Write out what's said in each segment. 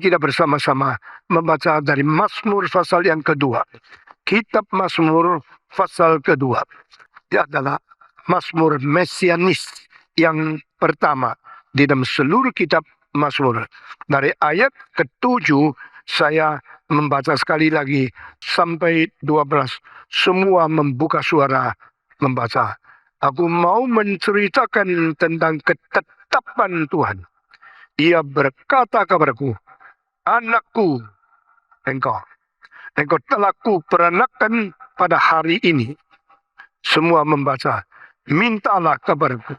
kita bersama-sama membaca dari Mazmur pasal yang kedua. Kitab Mazmur pasal kedua. Dia adalah Mazmur Mesianis yang pertama di dalam seluruh kitab Mazmur. Dari ayat ke-7 saya membaca sekali lagi sampai 12. Semua membuka suara membaca. Aku mau menceritakan tentang ketetapan Tuhan. Ia berkata kepadaku, anakku, engkau telah kuperanakan pada hari ini. Semua membaca, mintalah kepadaku,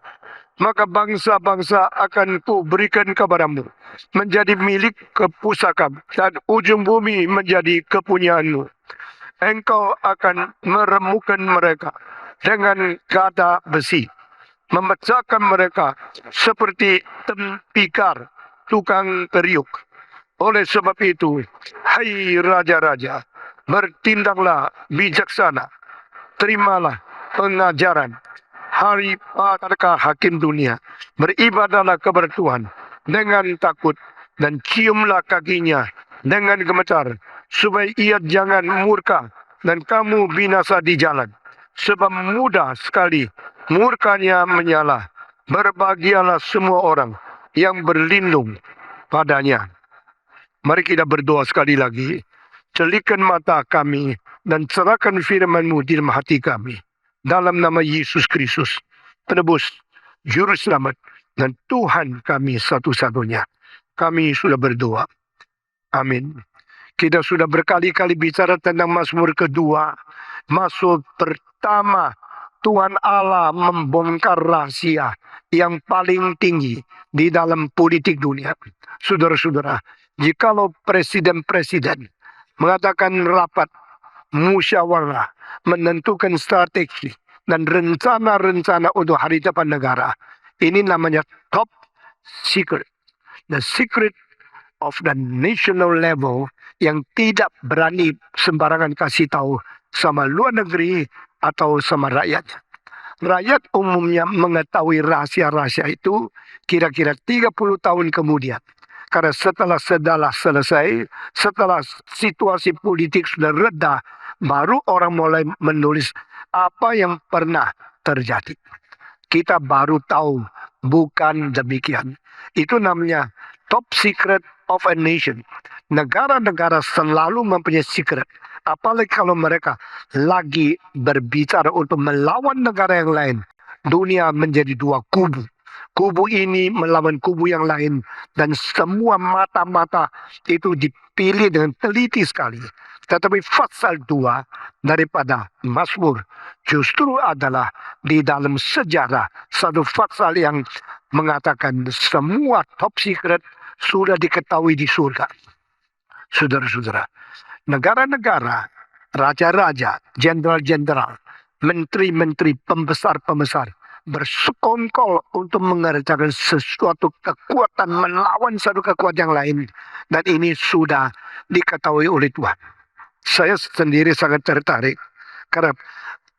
maka bangsa-bangsa akan kuberikan kepadamu, menjadi milik kepusaka, dan ujung bumi menjadi kepunyaanmu. Engkau akan meremukkan mereka dengan gada besi, memecahkan mereka seperti tempikar tukang periuk. Oleh sebab itu, hai raja-raja, bertindaklah bijaksana, terimalah pengajaran. Hari para hakim dunia, beribadahlah kepada Tuhan dengan takut, dan ciumlah kakinya dengan gemetar, supaya ia jangan murka dan kamu binasa di jalan. Sebab mudah sekali murkanya menyala. Berbahagialah semua orang yang berlindung padanya. Mari kita berdoa sekali lagi. Celikkan mata kami dan cerahkan firman-Mu di dalam hati kami. Dalam nama Yesus Kristus, penebus, juru selamat, dan Tuhan kami satu-satunya. Kami sudah berdoa. Amin. Kita sudah berkali-kali bicara tentang Mazmur kedua. Mazmur pertama, Tuhan Allah membongkar rahasia yang paling tinggi di dalam politik dunia. Saudara-saudara, jikalau presiden-presiden mengadakan rapat musyawarah, menentukan strategi dan rencana-rencana untuk hari depan negara, ini namanya top secret. The secret of the national level yang tidak berani sembarangan kasih tahu sama luar negeri atau sama rakyat. Rakyat umumnya mengetahui rahasia-rahasia itu kira-kira 30 tahun kemudian. Karena setelah selesai, setelah situasi politik sudah reda, baru orang mulai menulis apa yang pernah terjadi. Kita baru tahu, bukan demikian. Itu namanya top secret of a nation. Negara-negara selalu mempunyai secret. Apalagi kalau mereka lagi berbicara untuk melawan negara yang lain. Dunia menjadi dua kubu. Kubu ini melawan kubu yang lain. Dan semua mata-mata itu dipilih dengan teliti sekali. Tetapi pasal 2 daripada Mazmur justru adalah di dalam sejarah satu pasal yang mengatakan semua top secret sudah diketahui di surga. Saudara-saudara, negara-negara, raja-raja, jenderal-jenderal, menteri-menteri, pembesar-pembesar bersekongkol untuk mengerjakan sesuatu kekuatan melawan satu kekuatan yang lain. Dan ini sudah diketahui oleh Tuhan. Saya sendiri sangat tertarik karena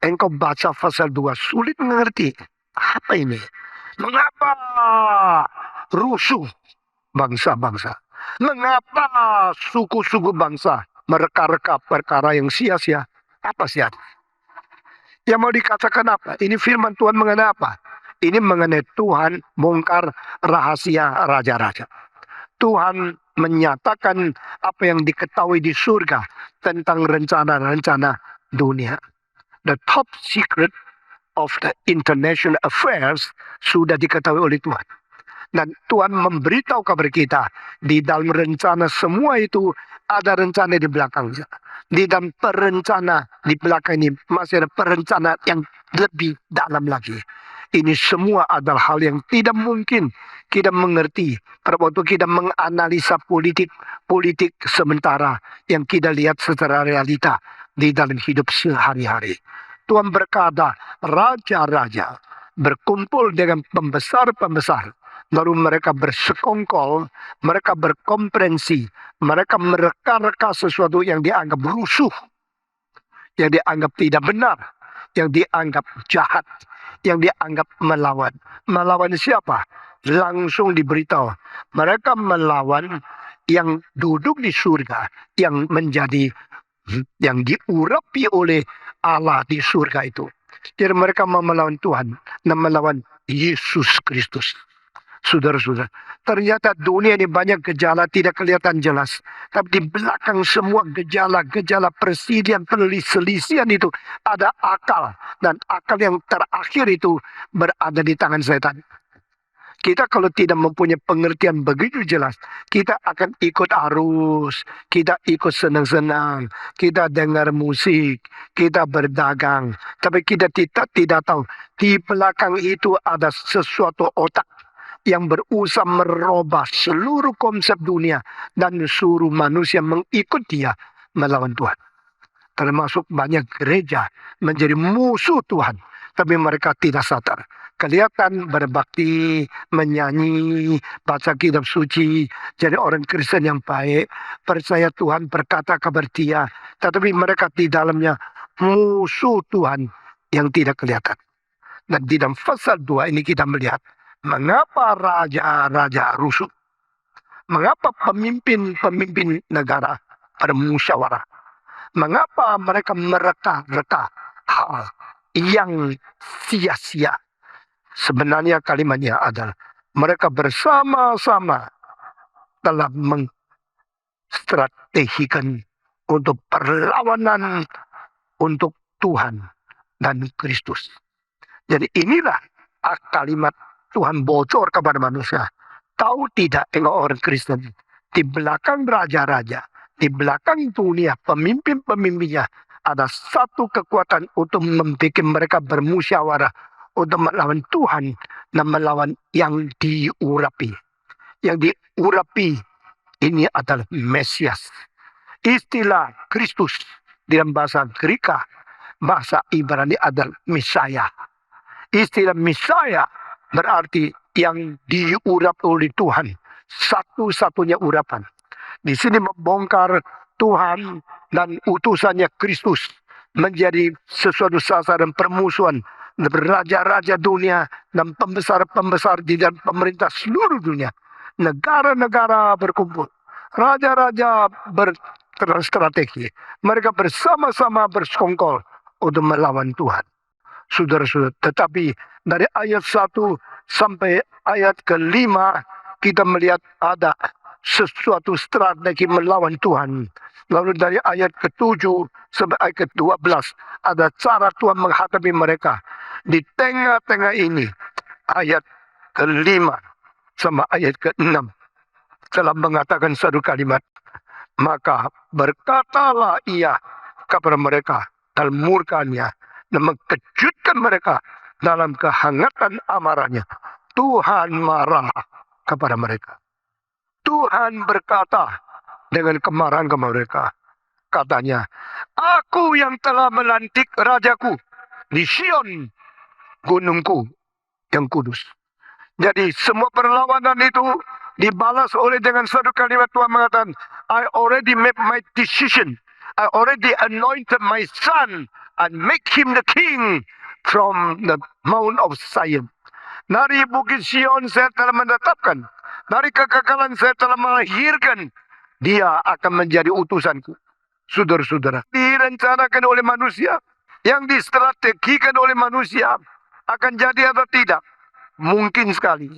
engkau baca pasal 2 sulit mengerti. Apa ini? Mengapa rusuh bangsa-bangsa? Mengapa suku-suku bangsa mereka-reka perkara yang sia-sia? Apa sih? Yang mau dikatakan apa? Ini firman Tuhan mengenai apa? Ini mengenai Tuhan bongkar rahasia raja-raja. Tuhan menyatakan apa yang diketahui di surga tentang rencana-rencana dunia. The top secret of the international affairs sudah diketahui oleh Tuhan. Dan Tuhan memberitahu kepada kita, di dalam rencana semua itu ada rencana di belakangnya. Di dalam perencana di belakang ini masih ada perencana yang lebih dalam lagi. Ini semua adalah hal yang tidak mungkin kita mengerti pada waktu kita menganalisa politik sementara yang kita lihat secara realita di dalam hidup sehari-hari. Tuhan berkata, raja-raja berkumpul dengan pembesar-pembesar. Lalu mereka bersekongkol, mereka berkomprehensi, mereka mereka-reka sesuatu yang dianggap rusuh, yang dianggap tidak benar, yang dianggap jahat, yang dianggap melawan. Melawan siapa? Langsung diberitahu. Mereka melawan yang duduk di surga, yang menjadi yang diurapi oleh Allah di surga itu. Jadi mereka mau melawan Tuhan dan melawan Yesus Kristus. Saudara-saudara, ternyata dunia ini banyak gejala tidak kelihatan jelas. Tapi di belakang semua gejala-gejala perselisihan, perselisihan itu ada akal. Dan akal yang terakhir itu berada di tangan setan. Kita kalau tidak mempunyai pengertian begitu jelas, kita akan ikut arus, kita ikut senang-senang, kita dengar musik, kita berdagang. Tapi kita tidak tahu, di belakang itu ada sesuatu otak yang berusaha merubah seluruh konsep dunia dan suruh manusia mengikut dia melawan Tuhan. Termasuk banyak gereja menjadi musuh Tuhan, tapi mereka tidak sadar. Kelihatan berbakti, menyanyi, baca kitab suci, jadi orang Kristen yang baik, percaya Tuhan, berkata kabar Dia, tetapi mereka di dalamnya musuh Tuhan yang tidak kelihatan. Dan di dalam pasal 2 ini kita melihat mengapa raja-raja rusuh, mengapa pemimpin-pemimpin negara bermusyawarah, mengapa mereka mereka hal yang sia-sia. Sebenarnya kalimatnya adalah mereka bersama-sama telah mengstrategikan untuk perlawanan untuk Tuhan dan Kristus. Jadi inilah kalimat Tuhan bocor kepada manusia. Tahu tidak orang Kristen, di belakang raja-raja, di belakang dunia, pemimpin-pemimpinnya, ada satu kekuatan untuk membuat mereka bermusyawarah untuk melawan Tuhan dan melawan yang diurapi. Yang diurapi ini adalah Mesias. Istilah Kristus dalam bahasa Greka, bahasa Ibrani adalah Messiah. Istilah Messiah berarti yang diurap oleh Tuhan. Satu-satunya urapan. Di sini membongkar Tuhan dan utusannya Kristus menjadi sesuatu sasaran permusuhan raja-raja dunia dan pembesar-pembesar di dalam pemerintah seluruh dunia. Negara-negara berkumpul. Raja-raja berstrategi. Mereka bersama-sama bersekongkol untuk melawan Tuhan. Saudara-saudara, tetapi dari ayat 1 sampai ayat ke-5 kita melihat ada sesuatu strategi melawan Tuhan. Lalu dari ayat ke-7 sampai ayat ke-12 ada cara Tuhan menghadapi mereka. Di tengah-tengah ini ayat ke-5 sama ayat ke-6 telah mengatakan satu kalimat. Maka berkatalah ia kepada mereka dalam murkanya dan mengkejutkan mereka dalam kehangatan amarahnya. Tuhan marah kepada mereka. Tuhan berkata dengan kemarahan kepada mereka. Katanya, aku yang telah melantik rajaku di Sion, gunungku yang kudus. Jadi semua perlawanan itu dibalas oleh dengan satu kalimat Tuhan mengatakan, I already made my decision. I already anointed my son and make him the king from the Mount of Zion. Dari Bukit Sion saya telah menetapkan. Dari kekekalan saya telah melahirkan. Dia akan menjadi utusanku. Saudara-saudara, direncanakan oleh manusia, yang distrategikan oleh manusia, akan jadi atau tidak? Mungkin sekali.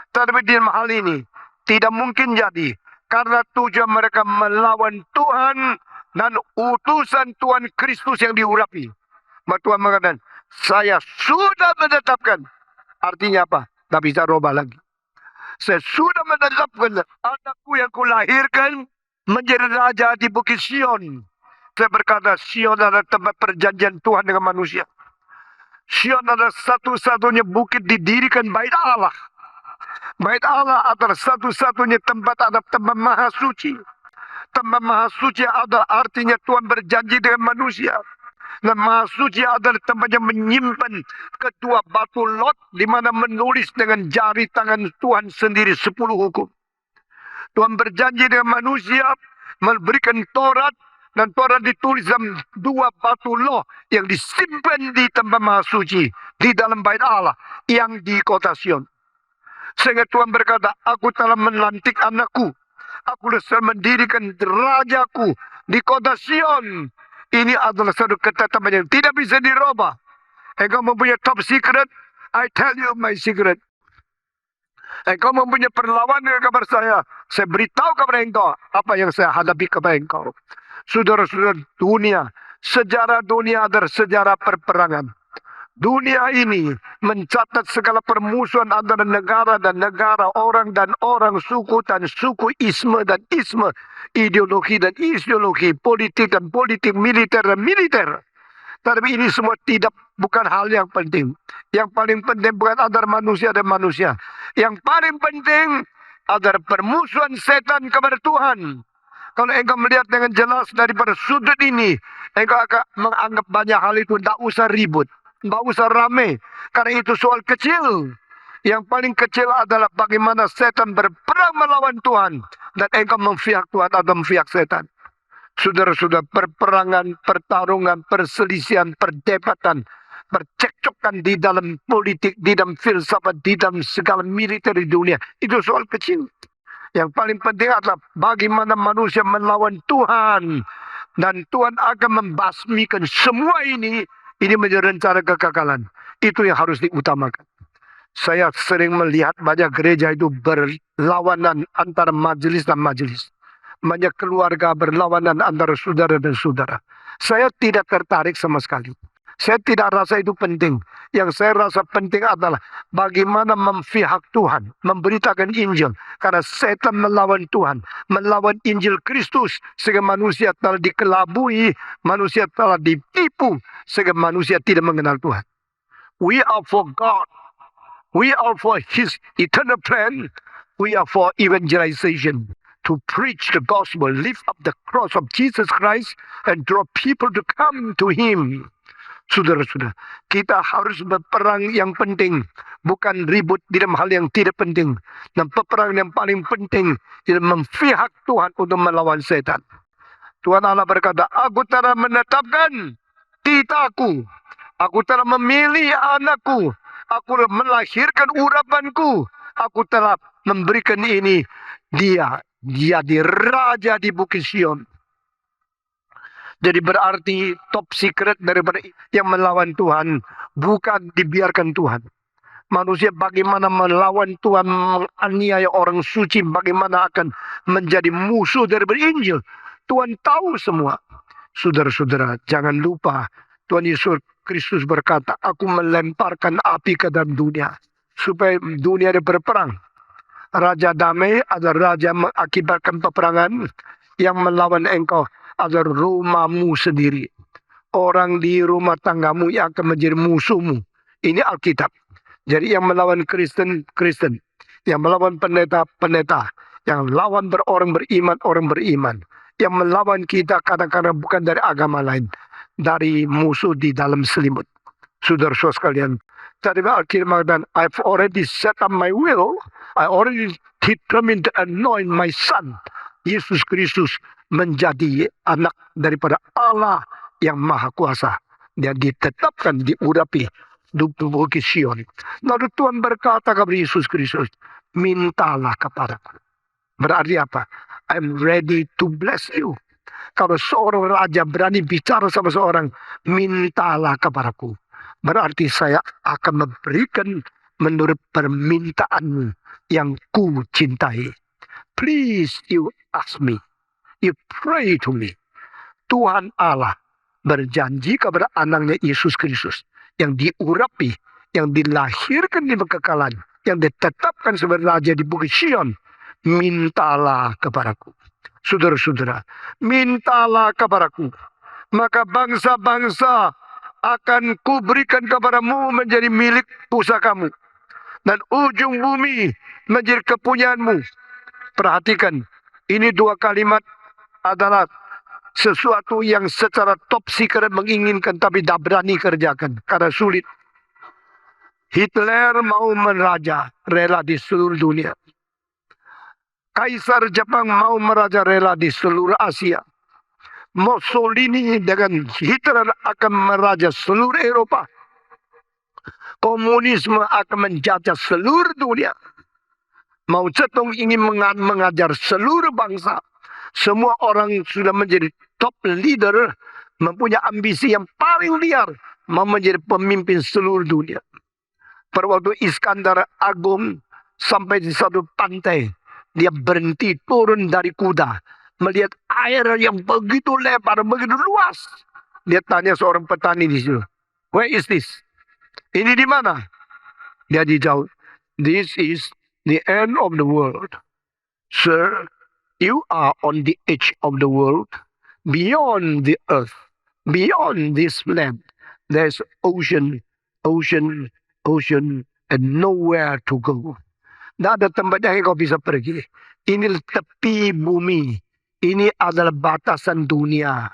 Tapi di hal ini, tidak mungkin jadi. Karena tujuan mereka melawan Tuhan dan utusan Tuhan Kristus yang diurapi. Maka Tuhan mengatakan, saya sudah menetapkan. Artinya apa? Tak bisa robah lagi. Saya sudah menetapkan anakku yang kulahirkan menjadi raja di Bukit Sion. Saya berkata, Sion adalah tempat perjanjian Tuhan dengan manusia. Sion adalah satu-satunya bukit didirikan bait Allah. Bait Allah adalah satu-satunya tempat, ada tempat maha suci. Tempat maha suci adalah artinya Tuhan berjanji dengan manusia. Dan maha suci adalah tempat yang menyimpan kedua batu lot, di mana menulis dengan jari tangan Tuhan sendiri 10 hukum. Tuhan berjanji dengan manusia memberikan Taurat, dan Taurat ditulis dalam 2 batu loh yang disimpan di tempat maha suci di dalam bait Allah yang di kota Sion. Sehingga Tuhan berkata, aku telah melantik anakku Aku sudah mendirikan rajaku di kota Sion. Ini adalah satu ketetapan yang tidak bisa dirubah. Engkau mempunyai top secret, I tell you my secret. Engkau mempunyai perlawanan kepada saya beritahu kepada engkau apa yang saya hadapi kepada engkau. Saudara-saudara, sejarah dunia adalah sejarah perperangan. Dunia ini mencatat segala permusuhan antara negara dan negara, orang dan orang, suku dan suku, isme dan isme, ideologi dan ideologi, politik dan politik, militer dan militer. Tapi ini semua bukan hal yang penting. Yang paling penting bukan antara manusia dan manusia. Yang paling penting adalah permusuhan setan kepada Tuhan. Kalau engkau melihat dengan jelas daripada sudut ini, engkau akan menganggap banyak hal itu tidak usah ribut. Tidak usah rame. Karena itu soal kecil. Yang paling kecil adalah bagaimana setan berperang melawan Tuhan. Dan engkau memihak Tuhan atau memihak setan. Saudara-saudara, perperangan, pertarungan, perselisihan, perdebatan, percekcokan di dalam politik, di dalam filsafat, di dalam segala militer di dunia. Itu soal kecil. Yang paling penting adalah bagaimana manusia melawan Tuhan. Dan Tuhan akan membasmikan semua ini. Ini menjadi rencana kekekalan. Itu yang harus diutamakan. Saya sering melihat banyak gereja itu berlawanan antara majelis dan majelis. Banyak keluarga berlawanan antara saudara dan saudara. Saya tidak tertarik sama sekali. Saya tidak rasa itu penting. Yang saya rasa penting adalah bagaimana memihak Tuhan, memberitakan Injil. Karena setan melawan Tuhan, melawan Injil Kristus. Sehingga manusia telah dikelabui, manusia telah ditipu. Sehingga manusia tidak mengenal Tuhan. We are for God. We are for His eternal plan. We are for evangelization. To preach the gospel, lift up the cross of Jesus Christ, and draw people to come to Him. Saudara-saudara, kita harus berperang yang penting, bukan ribut di dalam hal yang tidak penting. Dan peperangan yang paling penting adalah memihak Tuhan untuk melawan setan. Tuhan Allah berkata, aku telah menetapkan titahku, aku telah memilih anakku, aku telah melahirkan urapanku, aku telah memberikan ini dia jadi raja di Bukit Sion. Jadi berarti top secret daripada yang melawan Tuhan bukan dibiarkan Tuhan. Manusia bagaimana melawan Tuhan, menganiaya orang suci, bagaimana akan menjadi musuh daripada Injil. Tuhan tahu semua. Saudara-saudara, jangan lupa Tuhan Yesus Kristus berkata, aku melemparkan api ke dalam dunia supaya dunia ada berperang. Raja damai adalah raja mengakibatkan peperangan. Yang melawan engkau adalah rumahmu sendiri. Orang di rumah tanggamu yang akan menjadi musuhmu. Ini Alkitab. Jadi yang melawan Kristen. Yang melawan pendeta. Yang melawan orang beriman. Yang melawan kita kadang-kadang bukan dari agama lain. Dari musuh di dalam selimut. Saudara-saudara sekalian. Tadi Alkitab mengatakan, I've already set up my will. I already determined to anoint my son. Yesus Kristus menjadi anak daripada Allah yang Maha Kuasa. Dia ditetapkan, diurapi di Bukit Sion. Lalu Tuhan berkata kepada Yesus Kristus, mintalah kepadaku. Berarti apa? I'm ready to bless you. Kalau seorang raja berani bicara sama seorang, mintalah kepadaku. Berarti saya akan memberikan menurut permintaanmu yang ku cintai. Please you ask me. You pray to me. Tuhan Allah berjanji kepada anaknya Yesus Kristus yang diurapi, yang dilahirkan di kekekalan, yang ditetapkan sebagai raja di Bukit Sion. Mintalah kepadaku. Saudara-saudara, mintalah kepadaku. Maka bangsa-bangsa akan kuberikan kepadamu menjadi milik pusakamu. Dan ujung bumi menjadi kepunyaanmu. Perhatikan, ini dua kalimat adalah sesuatu yang secara top secret menginginkan tapi tidak berani kerjakan karena sulit. Hitler mau meraja rela di seluruh dunia. Kaisar Jepang mau meraja rela di seluruh Asia. Mussolini dengan Hitler akan meraja seluruh Eropa. Komunisme akan menjajah seluruh dunia. Mao Zedong ingin mengajar seluruh bangsa. Semua orang sudah menjadi top leader, mempunyai ambisi yang paling liar, mau menjadi pemimpin seluruh dunia. Pada waktu Iskandar Agung sampai di satu pantai, dia berhenti turun dari kuda, melihat air yang begitu lebar, begitu luas. Dia tanya seorang petani di situ, "Where is this?" Ini di mana? Dia dijawab, "This is the end of the world. Sir, you are on the edge of the world. Beyond the earth, beyond this land, there's ocean, ocean, ocean, and nowhere to go." Tidak ada tempat yang kau bisa pergi. Ini tepi bumi. Ini adalah batasan dunia.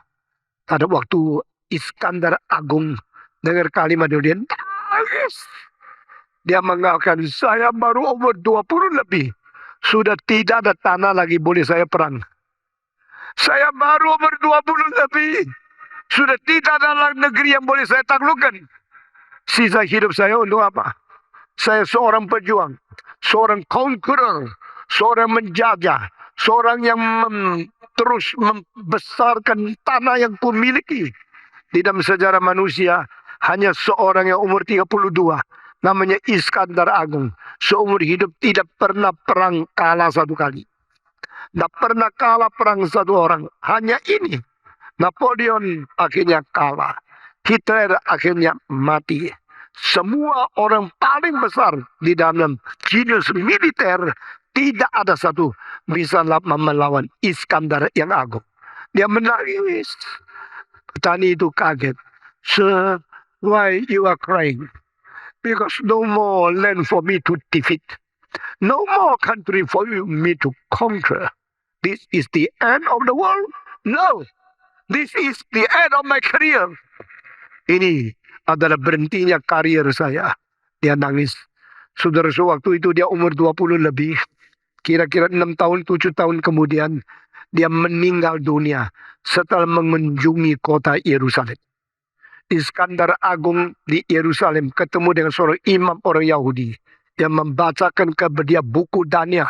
Pada waktu Iskandar Agung dengar kalimat itu, dia nangis. Dia mengatakan, "Saya baru umur 20 lebih. Sudah tidak ada tanah lagi boleh saya perang. Saya baru umur 20 lebih. Sudah tidak ada negeri yang boleh saya taklukkan. Sisa hidup saya untuk apa? Saya seorang pejuang, seorang conqueror, seorang menjajah, seorang yang terus membesarkan tanah yang kumiliki." Di dalam sejarah manusia, hanya seorang yang umur 32, namanya Iskandar Agung. Seumur hidup tidak pernah perang kalah satu kali. Tidak pernah kalah perang satu orang. Hanya ini. Napoleon akhirnya kalah. Hitler akhirnya mati. Semua orang paling besar di dalam jenius militer, tidak ada satu bisa melawan Iskandar yang agung. Dia menangis. Petani itu kaget. "Sir, why you are crying?" "Because no more land for me to defeat. No more country for me to conquer. This is the end of the world? No. This is the end of my career." Ini adalah berhentinya karier saya. Dia nangis. Saudara, waktu itu dia umur 20 lebih. Kira-kira 6 tahun, 7 tahun kemudian, dia meninggal dunia setelah mengunjungi kota Yerusalem. Iskandar Agung di Yerusalem ketemu dengan seorang imam orang Yahudi yang membacakan kepada dia buku Daniel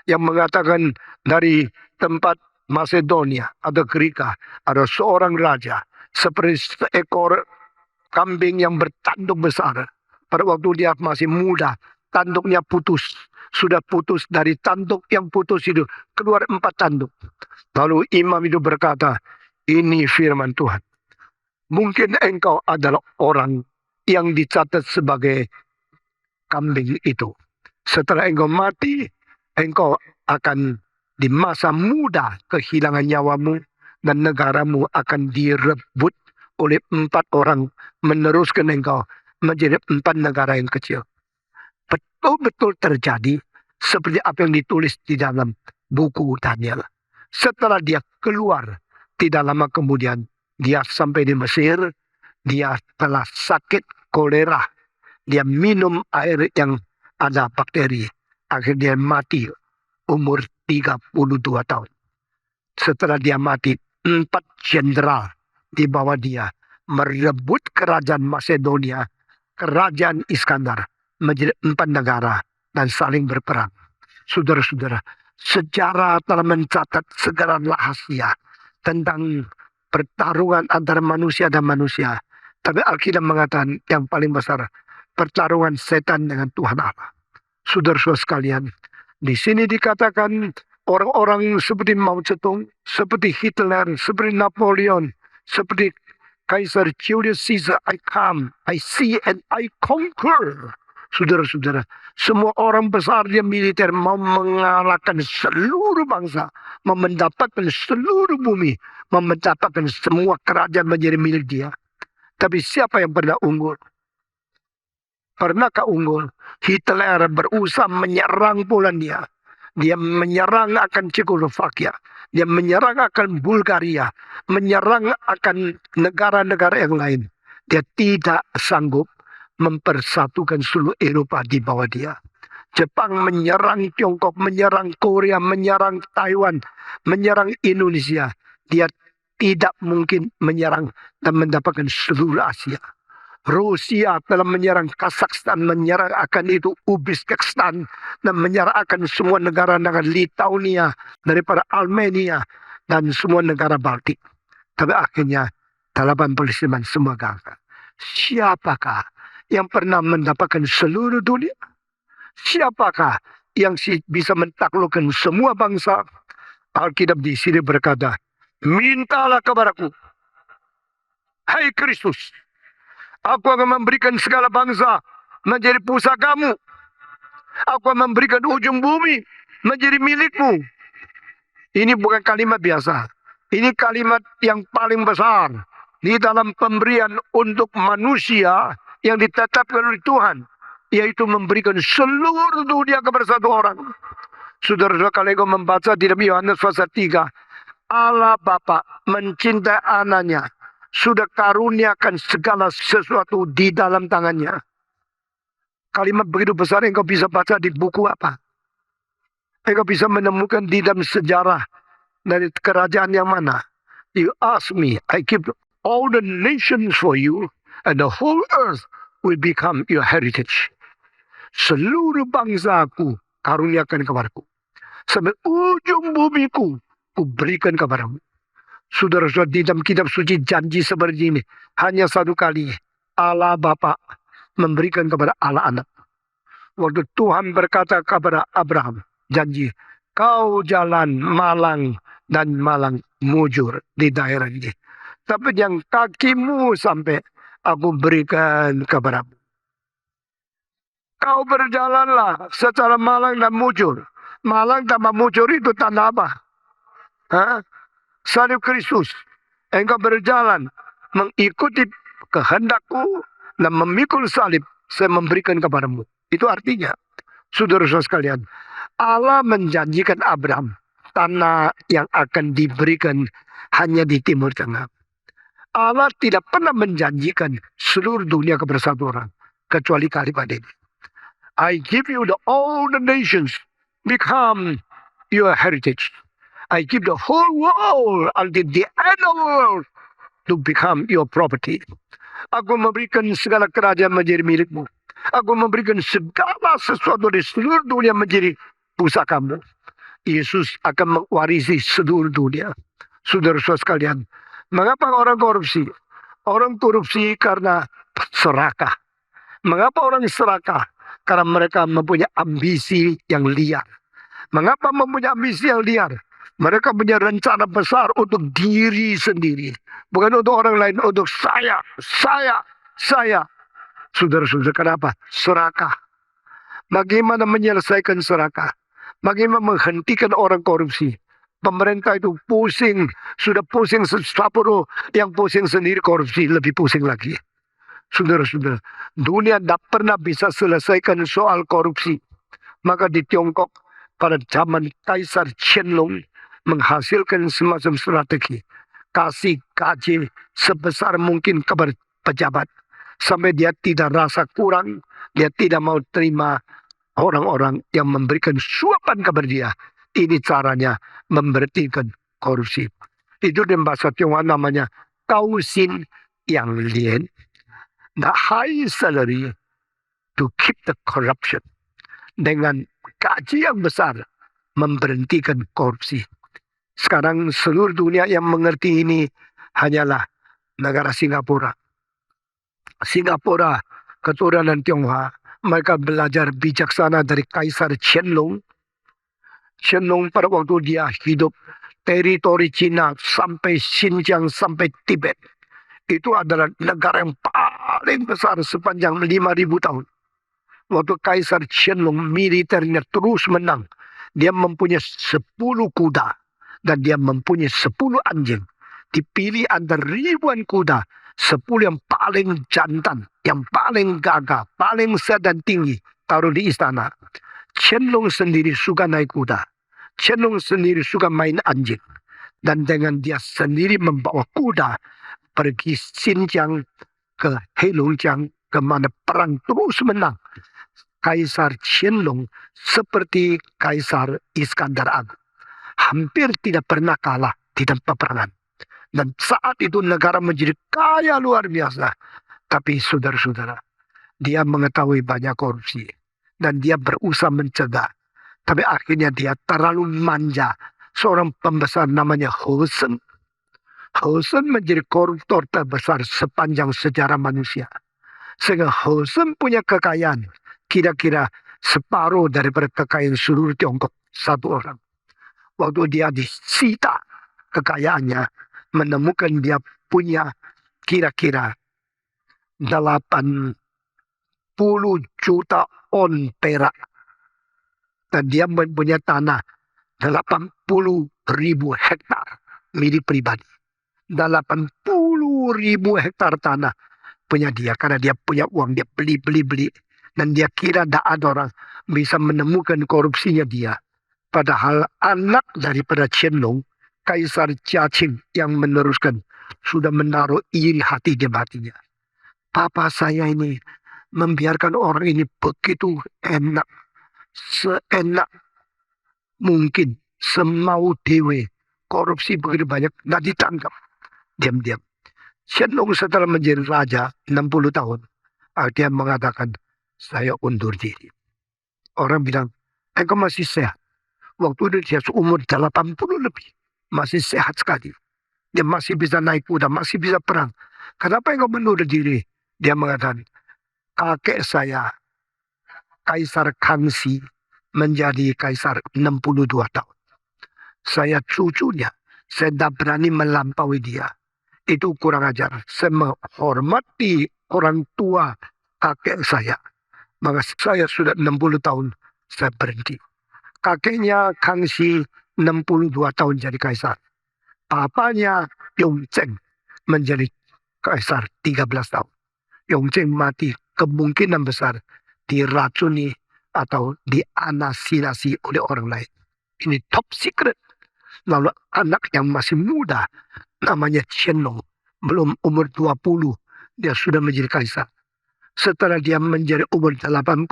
yang mengatakan dari tempat Macedonia atau Greka ada seorang raja seperti seekor kambing yang bertanduk besar. Pada waktu dia masih muda, tanduknya putus. Sudah putus, dari tanduk yang putus itu keluar 4 tanduk. Lalu imam itu berkata, "Ini firman Tuhan. Mungkin engkau adalah orang yang dicatat sebagai kambing itu. Setelah engkau mati, engkau akan di masa muda kehilangan nyawamu dan negaramu akan direbut oleh 4 orang meneruskan engkau menjadi 4 negara yang kecil." Betul-betul terjadi seperti apa yang ditulis di dalam buku Daniel. Setelah dia keluar, tidak lama kemudian dia sampai di Mesir, dia telah sakit kolera. Dia minum air yang ada bakteri. Akhirnya mati umur 32 tahun. Setelah dia mati, 4 jenderal di bawah dia merebut kerajaan Macedonia, kerajaan Iskandar, menjadi 4 negara dan saling berperang. Saudara-saudara, sejarah telah mencatat segala rahasia tentang pertarungan antara manusia dan manusia. Tapi Alkitab mengatakan yang paling besar, pertarungan setan dengan Tuhan Allah. Saudara-saudara sekalian, di sini dikatakan orang-orang seperti Mao Zedong, seperti Hitler, seperti Napoleon, seperti Kaisar Julius Caesar, "I come, I see, and I conquer." Saudara-saudara, semua orang besar dia militer mau mengalahkan seluruh bangsa, mau mendapatkan seluruh bumi, mau mendapatkan semua kerajaan menjadi milik dia. Tapi siapa yang pernah unggul? Pernahkah unggul? Hitler berusaha menyerang Polandia. Dia menyerang akan Cekoslovakia. Dia menyerang akan Bulgaria. Menyerang akan negara-negara yang lain. Dia tidak sanggup mempersatukan seluruh Eropa di bawah dia. Jepang menyerang Tiongkok, menyerang Korea, menyerang Taiwan, menyerang Indonesia. Dia tidak mungkin menyerang dan mendapatkan seluruh Asia. Rusia telah menyerang Kazakhstan, menyerang akan itu Uzbekistan, dan menyerang akan semua negara-negara Lithuania, daripada Armenia, dan semua negara Baltik. Tapi akhirnya Taliban Palestina semua gagal. Siapakah yang pernah mendapatkan seluruh dunia? Siapakah yang bisa mentaklukkan semua bangsa? Alkitab di sini berkata, mintalah kepadaku, hai Kristus, aku akan memberikan segala bangsa menjadi pusakamu. Aku akan memberikan ujung bumi menjadi milikmu. Ini bukan kalimat biasa. Ini kalimat yang paling besar di dalam pemberian untuk manusia yang ditetapkan oleh Tuhan, yaitu memberikan seluruh dunia kepada satu orang. Saudara-saudara, kalau kau membaca di dalam Yohanes pasal 3, Allah Bapa mencintai anaknya, sudah karuniakan segala sesuatu di dalam tangannya. Kalimat begitu besar yang kau bisa baca di buku apa? Engkau bisa menemukan di dalam sejarah dari kerajaan yang mana. You ask me, I give all the nations for you, and the whole earth will become your heritage. Seluruh bangsaku karuniakan kepadaku, sampai ujung bumiku ku berikan kepadamu. Saudara-saudara, di dalam kitab suci janji seperti ini hanya satu kali Allah Bapa memberikan kepada Allah Anak. Waktu Tuhan berkata kepada Abraham, janji, kau jalan malang dan malang mujur di daerah ini, tapi yang kakimu sampai aku berikan kepadamu. Kau berjalanlah secara malang dan mujur. Malang tambah mujur itu tanda apa? Salib Kristus. Engkau berjalan mengikuti kehendakku dan memikul salib saya memberikan kepadamu. Itu artinya, saudara-saudara sekalian, Allah menjanjikan Abraham tanah yang akan diberikan hanya di Timur Tengah. Allah tidak pernah menjanjikan seluruh dunia kepada satu orang, kecuali kalimat ini. I give you all the nations become your heritage. I give the whole world until the end of the world to become your property. Aku memberikan segala kerajaan menjadi milikmu. Aku memberikan segala sesuatu di seluruh dunia menjadi pusakamu. Yesus akan mewarisi seluruh dunia. Saudara-saudara sekalian, mengapa orang korupsi? Orang korupsi karena serakah. Mengapa orang serakah? Karena mereka mempunyai ambisi yang liar. Mengapa mempunyai ambisi yang liar? Mereka punya rencana besar untuk diri sendiri. Bukan untuk orang lain, untuk saya. Saudara-saudara, kenapa? Serakah. Bagaimana menyelesaikan serakah? Bagaimana menghentikan orang korupsi? Pemerintah itu pusing. Sudah pusing sesuatu, yang pusing sendiri korupsi, lebih pusing lagi. Saudara-saudara, dunia tidak pernah bisa selesaikan soal korupsi. Maka di Tiongkok pada zaman Kaisar Qianlong menghasilkan semacam strategi. Kasih gaji sebesar mungkin kepada pejabat. Sampai dia tidak rasa kurang, dia tidak mau terima orang-orang yang memberikan suapan kepada dia. Ini caranya memberhentikan korupsi. Itu dalam bahasa Tionghoa namanya Kaosin Yang Lian. The high salary to keep the corruption. Dengan gaji yang besar memberhentikan korupsi. Sekarang seluruh dunia yang mengerti ini hanyalah negara Singapura. Singapura keturunan Tionghoa. Mereka belajar bijaksana dari Kaisar Qianlong. Qianlong pada waktu dia hidup, teritori Cina sampai Xinjiang sampai Tibet. Itu adalah negara yang paling besar sepanjang 5.000 tahun. Waktu Kaisar Qianlong militernya terus menang. Dia mempunyai 10 kuda. Dan dia mempunyai 10 anjing. Dipilih antara ribuan kuda. 10 yang paling jantan. Yang paling gagah. Paling sehat dan tinggi. Taruh di istana. Qianlong sendiri suka naik kuda. Qianlong sendiri suka main anjing. Dan dengan dia sendiri membawa kuda. Pergi Xinjiang ke Heilongjiang, kemana perang terus menang. Kaisar Qianlong seperti Kaisar Iskandar Agung. Hampir tidak pernah kalah di dalam peperangan. Dan saat itu negara menjadi kaya luar biasa. Tapi saudara-saudara, dia mengetahui banyak korupsi. Dan dia berusaha mencegah. Tapi akhirnya dia terlalu manja. Seorang pembesar namanya Hosen. Hosen menjadi koruptor terbesar sepanjang sejarah manusia. Sehingga Hosen punya kekayaan. Kira-kira separuh daripada kekayaan seluruh Tiongkok. Satu orang. Waktu dia disita kekayaannya, menemukan dia punya kira-kira 80 juta on perak. Dan dia mempunyai tanah 80.000 hektar milik pribadi. 80.000 hektar tanah punya dia. Karena dia punya uang, dia beli. Dan dia kira tidak ada orang bisa menemukan korupsinya dia. Padahal anak daripada Qianlong, Kaisar Jiaqing yang meneruskan, sudah menaruh iri hati di hatinya. Papa saya ini membiarkan orang ini begitu enak. Seenak mungkin, semau dewe. Korupsi begitu banyak, tidak ditangkap. Diam-diam. Qianlong setelah menjadi raja 60 tahun, dia mengatakan, saya undur diri. Orang bilang, engkau masih sehat. Waktu itu dia umur 80 lebih. Masih sehat sekali. Dia masih bisa naik kuda, masih bisa perang. Kenapa engkau menurut diri? Dia mengatakan, kakek saya, Kaisar Kangxi, menjadi kaisar 62 tahun. Saya cucunya, saya tidak berani melampaui dia. Itu kurang ajar. Saya menghormati orang tua kakek saya. Maka saya sudah 60 tahun, saya berhenti. Kakeknya Kangxi 62 tahun jadi kaisar. Papanya Yongzheng menjadi kaisar 13 tahun. Yongzheng mati kemungkinan besar diracuni atau dianasinasi oleh orang lain. Ini top secret. Lalu anak yang masih muda namanya Qianlong, belum umur 20, dia sudah menjadi kaisar. Setelah dia menjadi umur 80,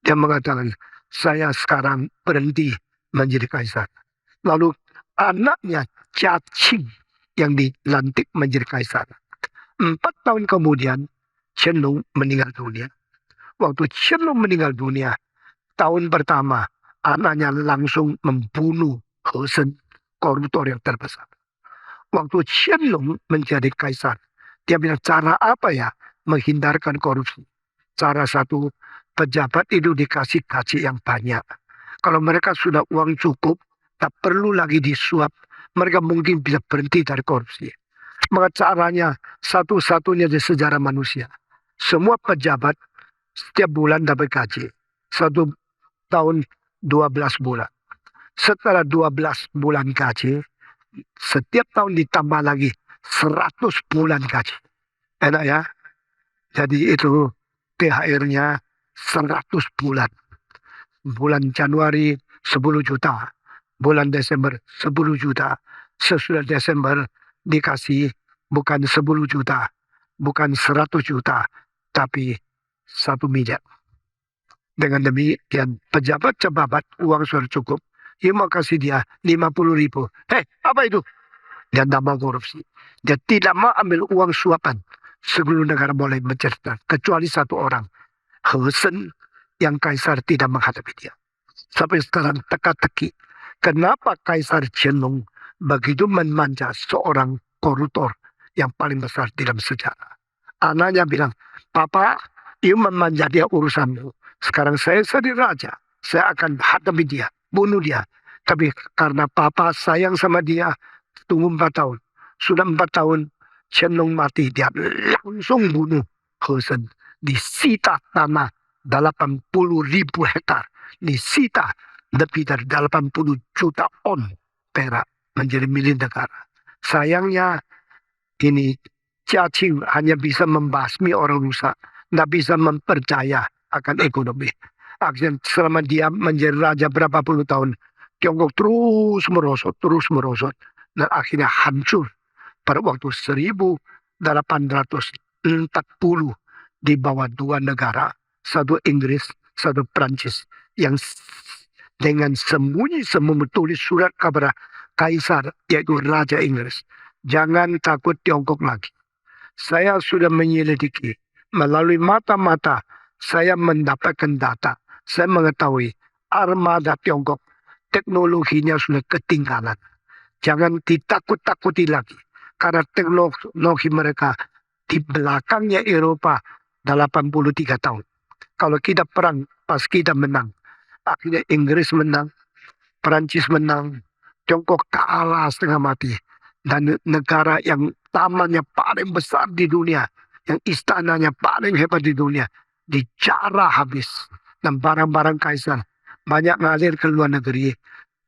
dia mengatakan, saya sekarang berhenti menjadi kaisar. Lalu anaknya Jiaqing yang dilantik menjadi kaisar. 4 tahun kemudian, Qianlong meninggal dunia. Waktu Qianlong meninggal dunia, tahun pertama, anaknya langsung membunuh Hosen, koruptor yang terbesar. Waktu Qianlong menjadi kaisar, dia bilang, cara apa ya menghindarkan korupsi? Cara satu, pejabat itu dikasih gaji yang banyak. Kalau mereka sudah uang cukup, tak perlu lagi disuap, mereka mungkin bisa berhenti dari korupsi. Maka caranya satu-satunya di sejarah manusia. Semua pejabat setiap bulan dapat gaji. 1 tahun 12 bulan. Setelah 12 bulan gaji, setiap tahun ditambah lagi 100 bulan gaji. Enak ya? Jadi itu THR-nya 100 bulan. Bulan Januari 10 juta. Bulan Desember 10 juta. Sesudah Desember dikasih bukan 10 juta. Bukan 100 juta. Tapi 1 miliar. Dengan demikian pejabat-pejabat uang sudah cukup. Ya mau kasih dia 50.000. Apa itu? Dia tidak mau korupsi. Dia tidak mau ambil uang suapan. Seluruh negara boleh menceritakan. Kecuali satu orang. Hosen yang kaisar tidak menghadapi dia. Sampai sekarang teka-teki. Kenapa Kaisar Qianlong begitu memanja seorang koruptor yang paling besar dalam sejarah. Anaknya bilang, Papa, you memanja dia urusanmu. Sekarang saya jadi raja. Saya akan hadapi dia. Bunuh dia. Tapi karena Papa sayang sama dia, tunggu 4 tahun. Sudah 4 tahun, Qianlong mati. Dia langsung bunuh Hosen. Disita tanah 80.000 hektar. Disita lebih dari 80 juta on perak menjadi milik negara. Sayangnya ini Jiaqing hanya bisa membasmi orang rusak. Tidak bisa mempercaya akan ekonomi. Akhirnya selama dia menjadi raja berapa puluh tahun, Tiongkok terus merosot. Dan akhirnya hancur pada waktu 1840 di bawah 2 negara. Satu Inggris, satu Prancis. Yang dengan sembunyi-sembunyi tulis surat kepada Kaisar, yaitu Raja Inggris. Jangan takut Tiongkok lagi. Saya sudah menyelidiki melalui mata-mata, saya mendapatkan data. Saya mengetahui armada Tiongkok teknologinya sudah ketinggalan. Jangan ditakut-takuti lagi. Karena teknologi mereka di belakangnya Eropa 83 tahun. Kalau kita perang, pas kita menang. Akhirnya Inggris menang, Perancis menang, Tiongkok kalah setengah mati. Dan negara yang tamannya paling besar di dunia, yang istananya paling hebat di dunia, dijarah habis. Dan barang-barang kaisar banyak ngalir ke luar negeri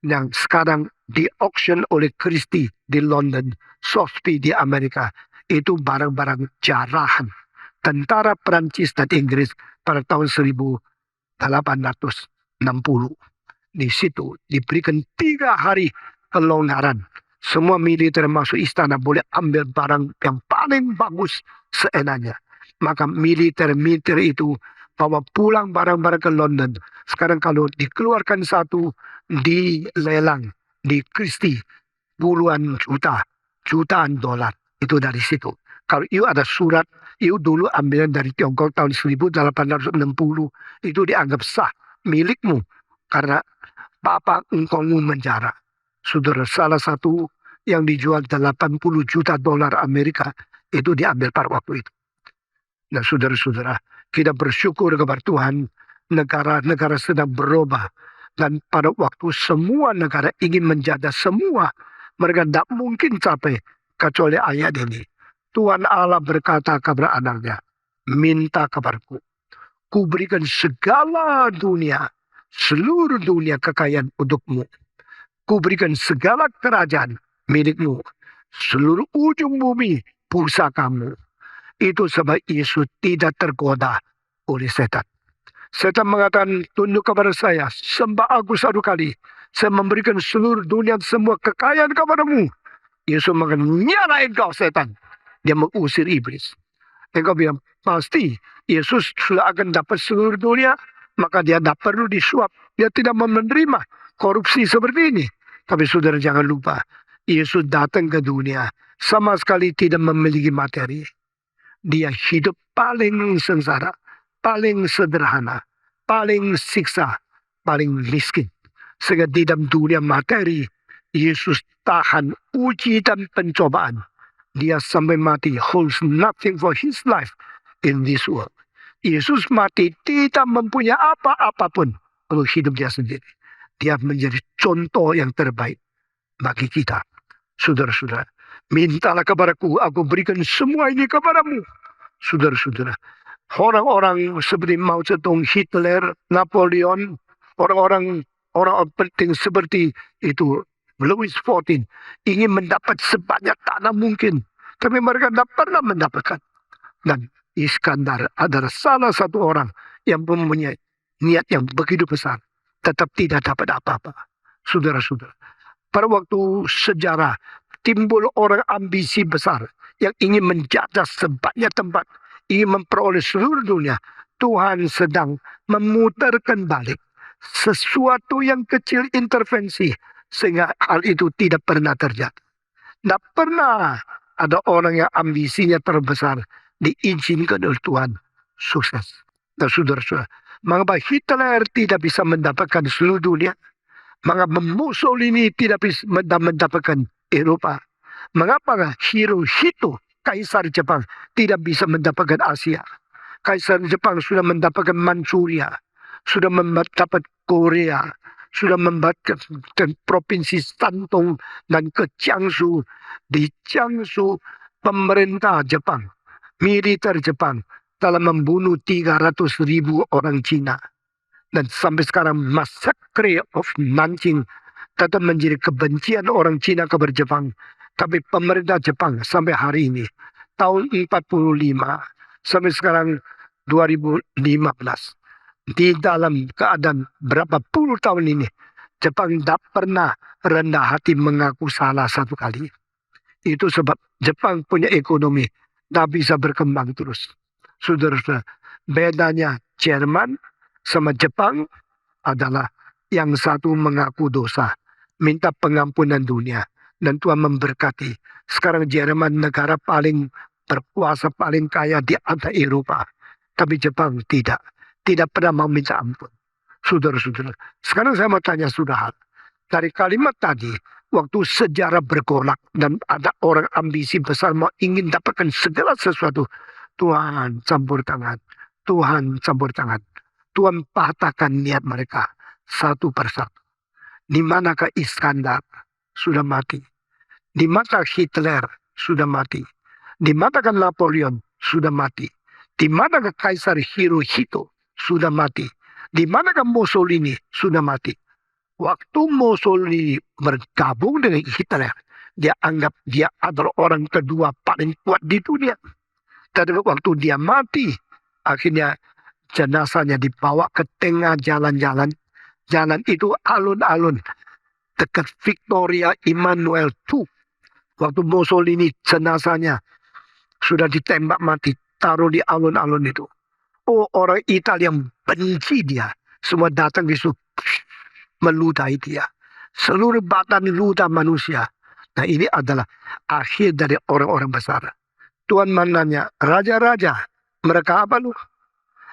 yang sekarang di auction oleh Christie di London, Sotheby di Amerika. Itu barang-barang jarahan tentara Perancis dan Inggris pada tahun 1860. Di situ diberikan 3 hari kelonggaran. Semua militer masuk istana boleh ambil barang yang paling bagus seenaknya. Maka militer-militer itu bawa pulang barang-barang ke London. Sekarang kalau dikeluarkan satu di lelang, di Christie, puluhan juta, jutaan dolar. Itu dari situ. Kalau you ada surat, you dulu ambil dari Tiongkok tahun 1860, itu dianggap sah, milikmu. Karena Papa engkau menjara. Saudara, salah satu yang dijual 80 juta dolar Amerika itu diambil pada waktu itu. Nah, saudara-saudara, kita bersyukur kepada Tuhan, negara-negara sedang berubah. Dan pada waktu semua negara ingin menjaga semua, mereka tidak mungkin capai kecuali ayat ini. Tuhan Allah berkata kepada anaknya, minta kepadaku, ku berikan segala dunia, seluruh dunia kekayaan untukmu. Ku berikan segala kerajaan milikmu, seluruh ujung bumi pusakamu. Itu sebab Yesus tidak tergoda oleh setan. Setan mengatakan, tunduk kepada saya, sembah aku satu kali. Saya memberikan seluruh dunia semua kekayaan kepadamu. Yesus mengatakan, nyalain kau setan. Dia mengusir iblis. Engkau bilang, pasti Yesus sudah akan dapat seluruh dunia, maka dia tidak perlu disuap. Dia tidak menerima korupsi seperti ini. Tapi saudara jangan lupa, Yesus datang ke dunia sama sekali tidak memiliki materi. Dia hidup paling sengsara, paling sederhana, paling siksa, paling miskin. Sehingga di dalam dunia materi, Yesus tahan uji dan pencobaan. Dia sampai mati, holds nothing for his life in this world. Yesus mati tidak mempunyai apa-apapun untuk hidup dia sendiri. Dia menjadi contoh yang terbaik bagi kita. Saudara-saudara, mintalah kepadaku, aku berikan semua ini kepadamu. Saudara-saudara, orang-orang seperti Mao Zedong, Hitler, Napoleon, orang-orang penting seperti itu, Louis XIV, ingin mendapat sebanyak tanah mungkin. Tapi mereka tidak pernah mendapatkan. Dan Iskandar adalah salah satu orang yang mempunyai niat yang begitu besar. Tetap tidak dapat apa-apa. Saudara-saudara, pada waktu sejarah timbul orang ambisi besar yang ingin menjajah sebanyak tempat, ingin memperoleh seluruh dunia. Tuhan sedang memutarkan balik sesuatu yang kecil intervensi sehingga hal itu tidak pernah terjadi. Tidak pernah ada orang yang ambisinya terbesar diizinkan oleh Tuhan sukses. Nah, saudara-saudara, mengapa Hitler tidak bisa mendapatkan seluruh dunia? Mengapa Mussolini tidak bisa mendapatkan Eropa? Mengapa Hirohito, Kaisar Jepang, tidak bisa mendapatkan Asia? Kaisar Jepang sudah mendapatkan Manchuria, sudah mendapat Korea, sudah mendapatkan provinsi Shandong dan ke Jiangsu. Di Jiangsu, pemerintah Jepang, militer Jepang telah membunuh 300.000 orang Cina. Dan sampai sekarang Massacre of Nanjing tetap menjadi kebencian orang Cina kepada Jepang. Tapi pemerintah Jepang sampai hari ini, tahun 45, sampai sekarang 2015, di dalam keadaan berapa puluh tahun ini, Jepang tidak pernah rendah hati mengaku salah satu kali. Itu sebab Jepang punya ekonomi tidak bisa berkembang terus. Saudara-saudara, bedanya Jerman sama Jepang adalah yang satu mengaku dosa, minta pengampunan dunia, dan Tuhan memberkati. Sekarang Jerman negara paling berkuasa paling kaya di antara Eropa. Tapi Jepang tidak. Tidak pernah mau minta ampun. Saudara-saudara. Sekarang saya mau tanya saudara. Dari kalimat tadi, waktu sejarah bergolak dan ada orang ambisi besar mau ingin dapatkan segala sesuatu. Tuhan campur tangan. Tuhan campur tangan. Tuhan patahkan niat mereka satu persatu. Di manakah Iskandar sudah mati? Di mata Hitler sudah mati. Di manakah Napoleon sudah mati. Di manakah Kaisar Hirohito sudah mati. Di manakah Mussolini sudah mati. Waktu Mussolini bergabung dengan Hitler, dia anggap dia adalah orang kedua paling kuat di dunia. Tapi waktu dia mati, akhirnya jenazahnya dibawa ke tengah jalan-jalan. Jalan itu alun-alun dekat Victoria Emmanuel II. Waktu Mussolini jenazahnya sudah ditembak mati, taruh di alun-alun itu. Oh, orang Italia yang benci dia, semua datang di situ meludahi dia. Seluruh badan ludah manusia. Nah, ini adalah akhir dari orang-orang besar. Tuhan menanya, raja-raja, mereka apa lu?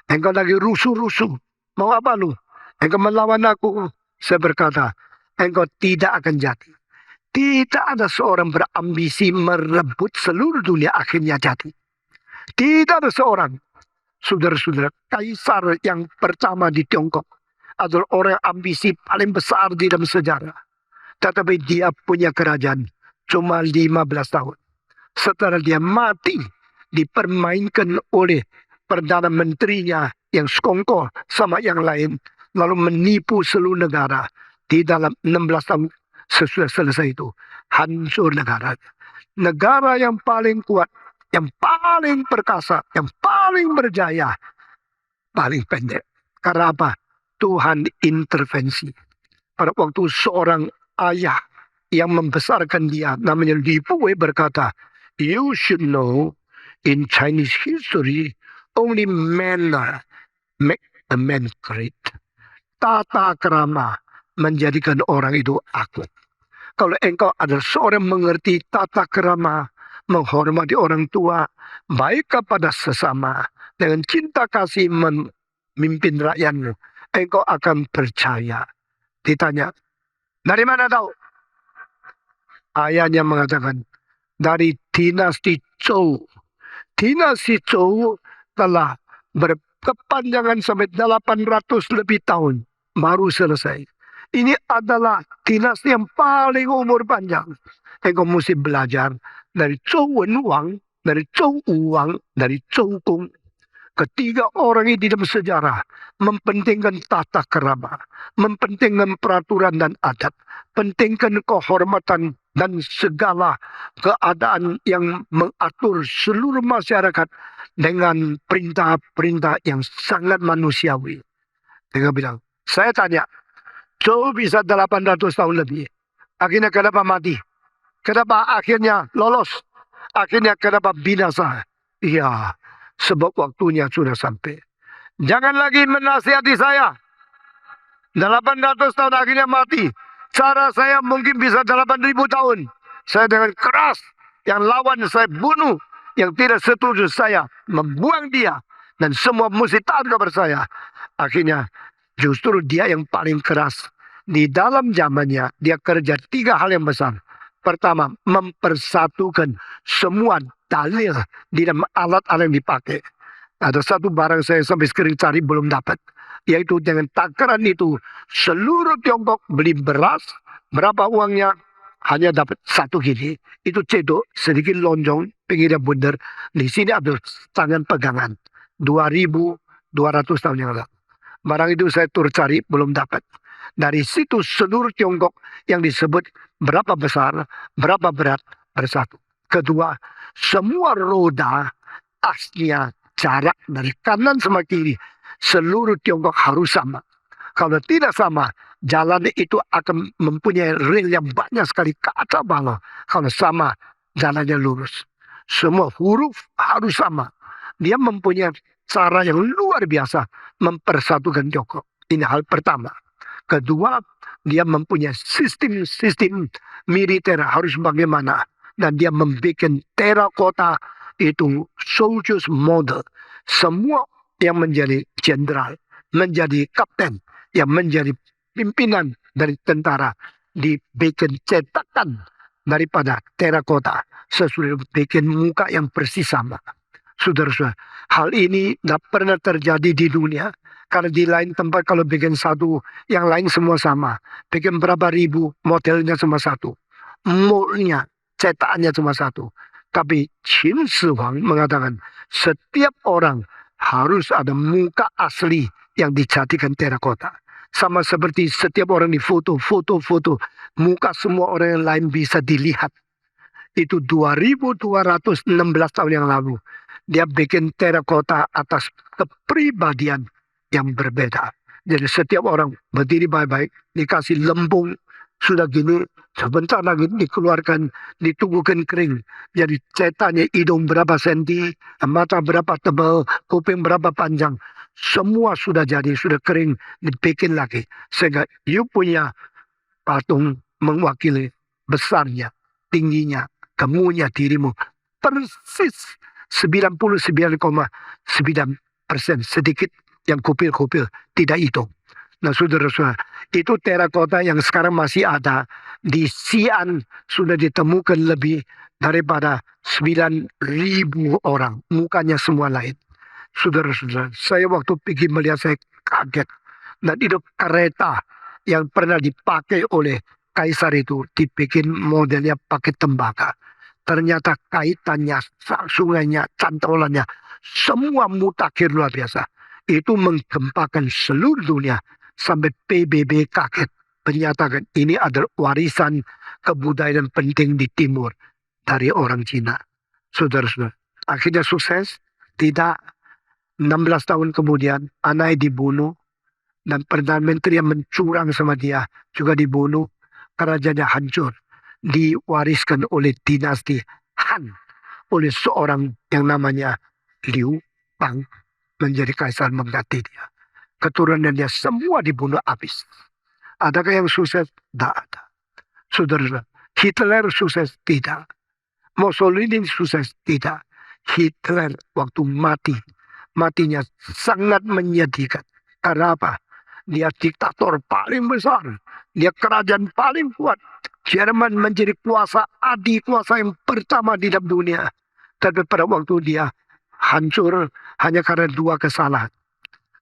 Engkau lagi rusuh-rusuh, mau apa lu? Engkau melawan aku. Saya berkata, engkau tidak akan jadi. Tidak ada seorang berambisi merebut seluruh dunia akhirnya jadi. Tidak ada seorang. Saudara-saudara, kaisar yang pertama di Tiongkok adalah orang ambisi paling besar di dalam sejarah. Tetapi dia punya kerajaan cuma 15 tahun. Setelah dia mati, dipermainkan oleh Perdana Menterinya yang sekongkol sama yang lain. Lalu menipu seluruh negara. Di dalam 16 tahun sesudah selesai itu. Hancur negara. Negara yang paling kuat, yang paling perkasa, yang paling berjaya, paling pendek. Karena apa? Tuhan intervensi. Pada waktu seorang ayah yang membesarkan dia, namanya Li Puwei berkata, you should know, in Chinese history, only men make a man great. Tata krama menjadikan orang itu agung. Kalau engkau adalah seorang mengerti tata krama, menghormati orang tua, baik kepada sesama, dengan cinta kasih memimpin rakyatmu, engkau akan percaya. Ditanya, dari mana tahu? Ayahnya mengatakan, dari dinasti Zhou. Dinasti Zhou telah berkepanjangan sampai 800 lebih tahun. Baru selesai. Ini adalah dinasti yang paling umur panjang. Engkau mesti belajar dari Zhou Wenwang, dari Zhou Wuwang, dari Zhou Gong. Ketiga orang ini di dalam sejarah mempentingkan tata krama, mempentingkan peraturan dan adat, pentingkan kehormatan dan segala keadaan yang mengatur seluruh masyarakat dengan perintah-perintah yang sangat manusiawi. Dia bilang, saya tanya, Zhou bisa 800 tahun lebih. Akhirnya kenapa mati? Kenapa akhirnya lolos? Akhirnya kenapa binasa? Iya, sebab waktunya sudah sampai. Jangan lagi menasihati saya. 800 tahun akhirnya mati. Cara saya mungkin bisa 8.000 tahun. Saya dengan keras. Yang lawan saya bunuh. Yang tidak setuju saya membuang dia. Dan semua mesti taat kepada saya. Akhirnya justru dia yang paling keras. Di dalam zamannya dia kerja 3 hal yang besar. Pertama, mempersatukan semua dalil di dalam alat-alat yang dipakai. Ada satu barang saya sampai sekarang cari belum dapat. Yaitu dengan takaran itu seluruh Tiongkok beli beras. Berapa uangnya? Hanya dapat 1 gini. Itu cedok, sedikit lonjong, pinggirnya bundar. Di sini ada tangan pegangan. 2.200 tahun yang lalu. Barang itu saya tur cari, belum dapat. Dari situ seluruh Tiongkok yang disebut berapa besar, berapa berat, bersatu. Kedua, semua roda asnya jarak dari kanan sama kiri. Seluruh Tiongkok harus sama. Kalau tidak sama, jalan itu akan mempunyai rel yang banyak sekali ke atas bawah. Kalau sama, jalannya lurus. Semua huruf harus sama. Dia mempunyai cara yang luar biasa mempersatukan Tiongkok. Ini hal pertama. Kedua, dia mempunyai sistem militer harus bagaimana. Dan dia membuat terakota itu soldiers model. Semua yang menjadi jenderal, menjadi kapten, yang menjadi pimpinan dari tentara dibikin cetakan daripada terakota sesudah bikin muka yang persis sama. Saudara-saudara, hal ini tidak pernah terjadi di dunia. Karena di lain tempat kalau bikin satu, yang lain semua sama. Bikin berapa ribu, modelnya cuma satu. Moldnya, cetakannya cuma satu. Tapi Qin Shi Huang mengatakan, setiap orang harus ada muka asli yang dijadikan terakota. Sama seperti setiap orang di foto. Muka semua orang yang lain bisa dilihat. Itu 2216 tahun yang lalu. Dia bikin terakota atas kepribadian yang berbeda. Jadi setiap orang berdiri baik-baik, dikasih lembung, sudah gini, sebentar lagi dikeluarkan, ditunggukan kering. Jadi cetannya hidung berapa senti, mata berapa tebal, kuping berapa panjang. Semua sudah jadi, sudah kering, dibikin lagi. Sehingga you punya patung mewakili besarnya, tingginya, gemunya dirimu. Persis 99,9%, sedikit yang kupil-kupil, tidak hitung. Nah saudara-saudara, itu terakota yang sekarang masih ada di Xi'an, sudah ditemukan lebih daripada 9.000 orang, mukanya semua lain. Saudara-saudara, saya waktu pergi melihat saya kaget. Dan itu kereta yang pernah dipakai oleh kaisar itu dibikin modelnya pakai tembaga. Ternyata kaitannya, sungainya, cantolannya, semua mutakhir luar biasa. Itu menggempakan seluruh dunia. Sampai PBB kaget. Menyatakan ini adalah warisan kebudayaan penting di timur. Dari orang Cina. Saudara-saudara. Akhirnya sukses? Tidak. 16 tahun kemudian, anaknya dibunuh. Dan Perdana Menteri yang mencurang sama dia juga dibunuh. Kerajaannya hancur. Diwariskan oleh dinasti Han, oleh seorang yang namanya Liu Bang, menjadi kaisar mengganti dia. Keturunan dia semua dibunuh habis. Adakah yang sukses? Tidak ada. Saudara, Hitler sukses? Tidak. Mussolini sukses? Tidak. Hitler waktu matinya sangat menyedihkan. Karena apa? Dia diktator paling besar. Dia kerajaan paling kuat. Jerman menjadi kuasa yang pertama di dalam dunia. Tapi pada waktu dia hancur hanya karena dua kesalahan.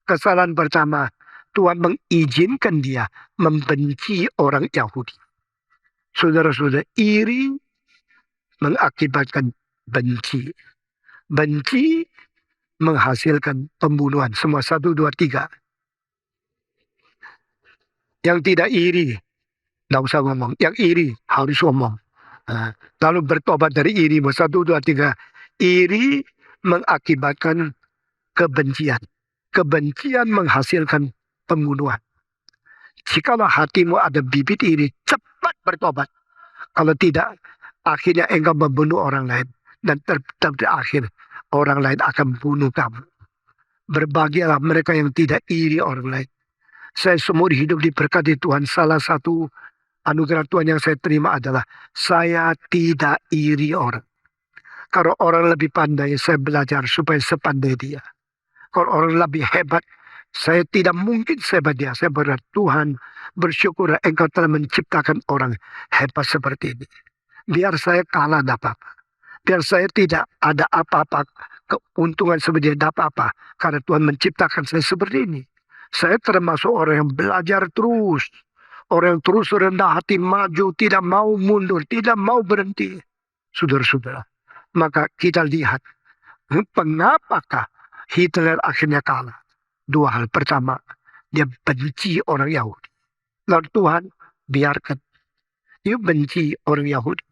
Kesalahan pertama, Tuhan mengizinkan dia membenci orang Yahudi. Saudara-saudara, iri mengakibatkan benci. Benci menghasilkan pembunuhan. Semua 1, 2, 3. Yang tidak iri, tidak usah ngomong. Yang iri harus ngomong. Lalu bertobat dari iri. 1, 2, 3. Iri mengakibatkan kebencian. Kebencian menghasilkan pembunuhan. Jikalau hatimu ada bibit iri, cepat bertobat. Kalau tidak, akhirnya engkau membunuh orang lain. Dan terakhir, orang lain akan bunuh kamu. Berbahagialah mereka yang tidak iri orang lain. Saya seumur hidup diberkati Tuhan. Salah satu anugerah Tuhan yang saya terima adalah saya tidak iri orang. Kalau orang lebih pandai, saya belajar supaya sepandai dia. Kalau orang lebih hebat, saya tidak mungkin sehebat dia. Saya berdoa, Tuhan, bersyukur Engkau telah menciptakan orang hebat seperti ini. Biar saya kalah, tidak apa-apa. Biar saya tidak ada apa-apa, keuntungan seperti tidak apa-apa. Karena Tuhan menciptakan saya seperti ini. Saya termasuk orang yang belajar terus. Orang yang terus rendah hati, maju, tidak mau mundur, tidak mau berhenti. Saudara-saudara. Maka kita lihat, mengapakah Hitler akhirnya kalah? Dua hal. Pertama, dia benci orang Yahudi. Lalu Tuhan, biarkan. Dia benci orang Yahudi.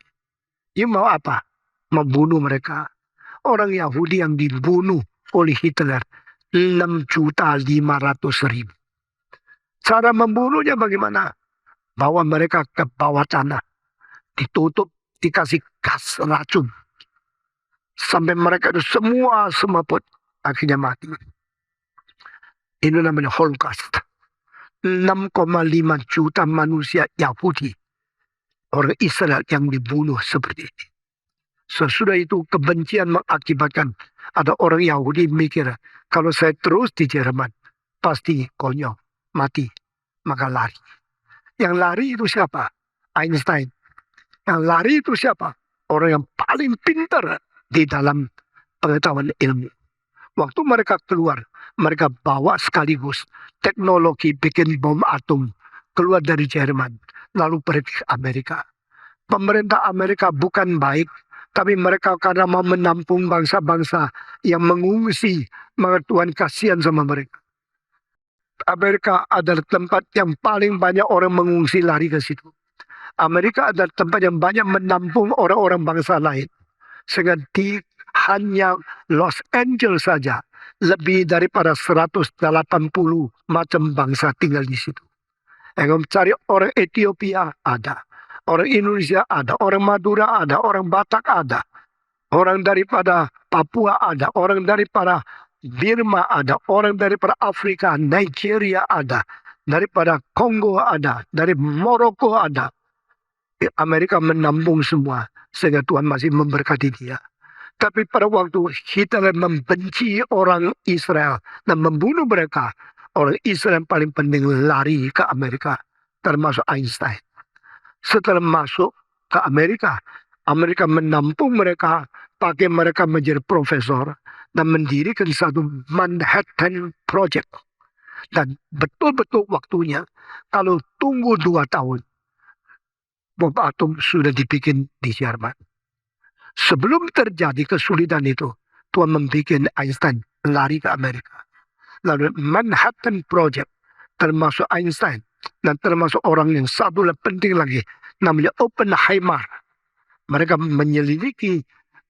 Dia mau apa? Membunuh mereka. Orang Yahudi yang dibunuh oleh Hitler 6.500.000. Cara membunuhnya bagaimana? Bawa mereka ke bawah tanah. Ditutup, dikasih gas racun. Sampai mereka itu semua semaput. Akhirnya mati. Ini namanya Holocaust. 6,5 juta manusia Yahudi. Orang Israel yang dibunuh seperti ini. Sesudah itu kebencian mengakibatkan ada orang Yahudi mikir, kalau saya terus di Jerman, pasti konyol, mati, maka lari. Yang lari itu siapa? Einstein. Yang lari itu siapa? Orang yang paling pintar di dalam pengetahuan ilmu. Waktu mereka keluar, mereka bawa sekaligus teknologi bikin bom atom keluar dari Jerman, lalu pergi ke Amerika. Pemerintah Amerika bukan baik, tapi mereka karena mau menampung bangsa-bangsa yang mengungsi, maka Tuhan kasihan sama mereka. Amerika adalah tempat yang paling banyak orang mengungsi lari ke situ. Amerika adalah tempat yang banyak menampung orang-orang bangsa lain. Sehingga di hanya Los Angeles saja lebih daripada 180 macam bangsa tinggal di situ. Yang mencari orang Ethiopia ada, orang Indonesia ada, orang Madura ada, orang Batak ada, orang daripada Papua ada, orang daripada Birma ada, orang daripada Afrika, Nigeria ada, daripada Kongo ada, dari Maroko ada. Amerika menampung semua sehingga Tuhan masih memberkati dia. Tapi pada waktu Hitler membenci orang Israel dan membunuh mereka, orang Israel yang paling penting lari ke Amerika, termasuk Einstein. Setelah masuk ke Amerika, Amerika menampung mereka, pakai mereka menjadi profesor, dan mendirikan satu Manhattan Project. Dan betul-betul waktunya, kalau tunggu 2 tahun, bom atom sudah dibikin di Jerman. Sebelum terjadi kesulitan itu, Tuhan membuat Einstein lari ke Amerika. Lalu Manhattan Project, termasuk Einstein, dan termasuk orang yang satu penting lagi, namanya Oppenheimer. Mereka menyelidiki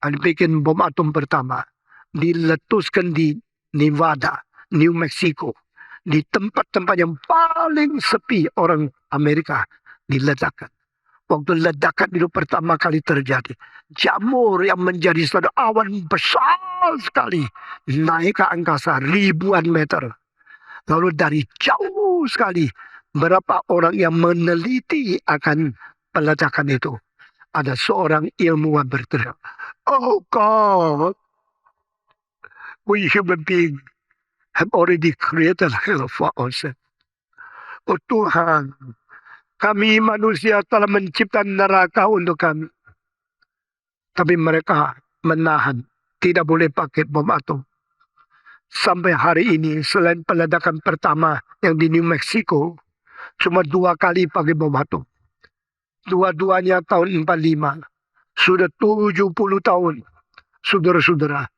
dan bikin bom atom pertama. Diletuskan di Nevada, New Mexico. Di tempat-tempat yang paling sepi orang Amerika diledakkan. Waktu ledakan itu pertama kali terjadi, jamur yang menjadi suatu awan besar sekali naik ke angkasa ribuan meter. Lalu dari jauh sekali, berapa orang yang meneliti akan peledakan itu. Ada seorang ilmuwan berteriak, "Oh God, we human beings have already created hell for ourselves." Oh Tuhan, kami manusia telah menciptakan neraka untuk kami. Tapi mereka menahan, tidak boleh pakai bom atom. Sampai hari ini, selain peledakan pertama yang di New Mexico, cuma 2 kali pakai bom atom. Dua-duanya tahun 45. Sudah 70 tahun. Saudara-saudara.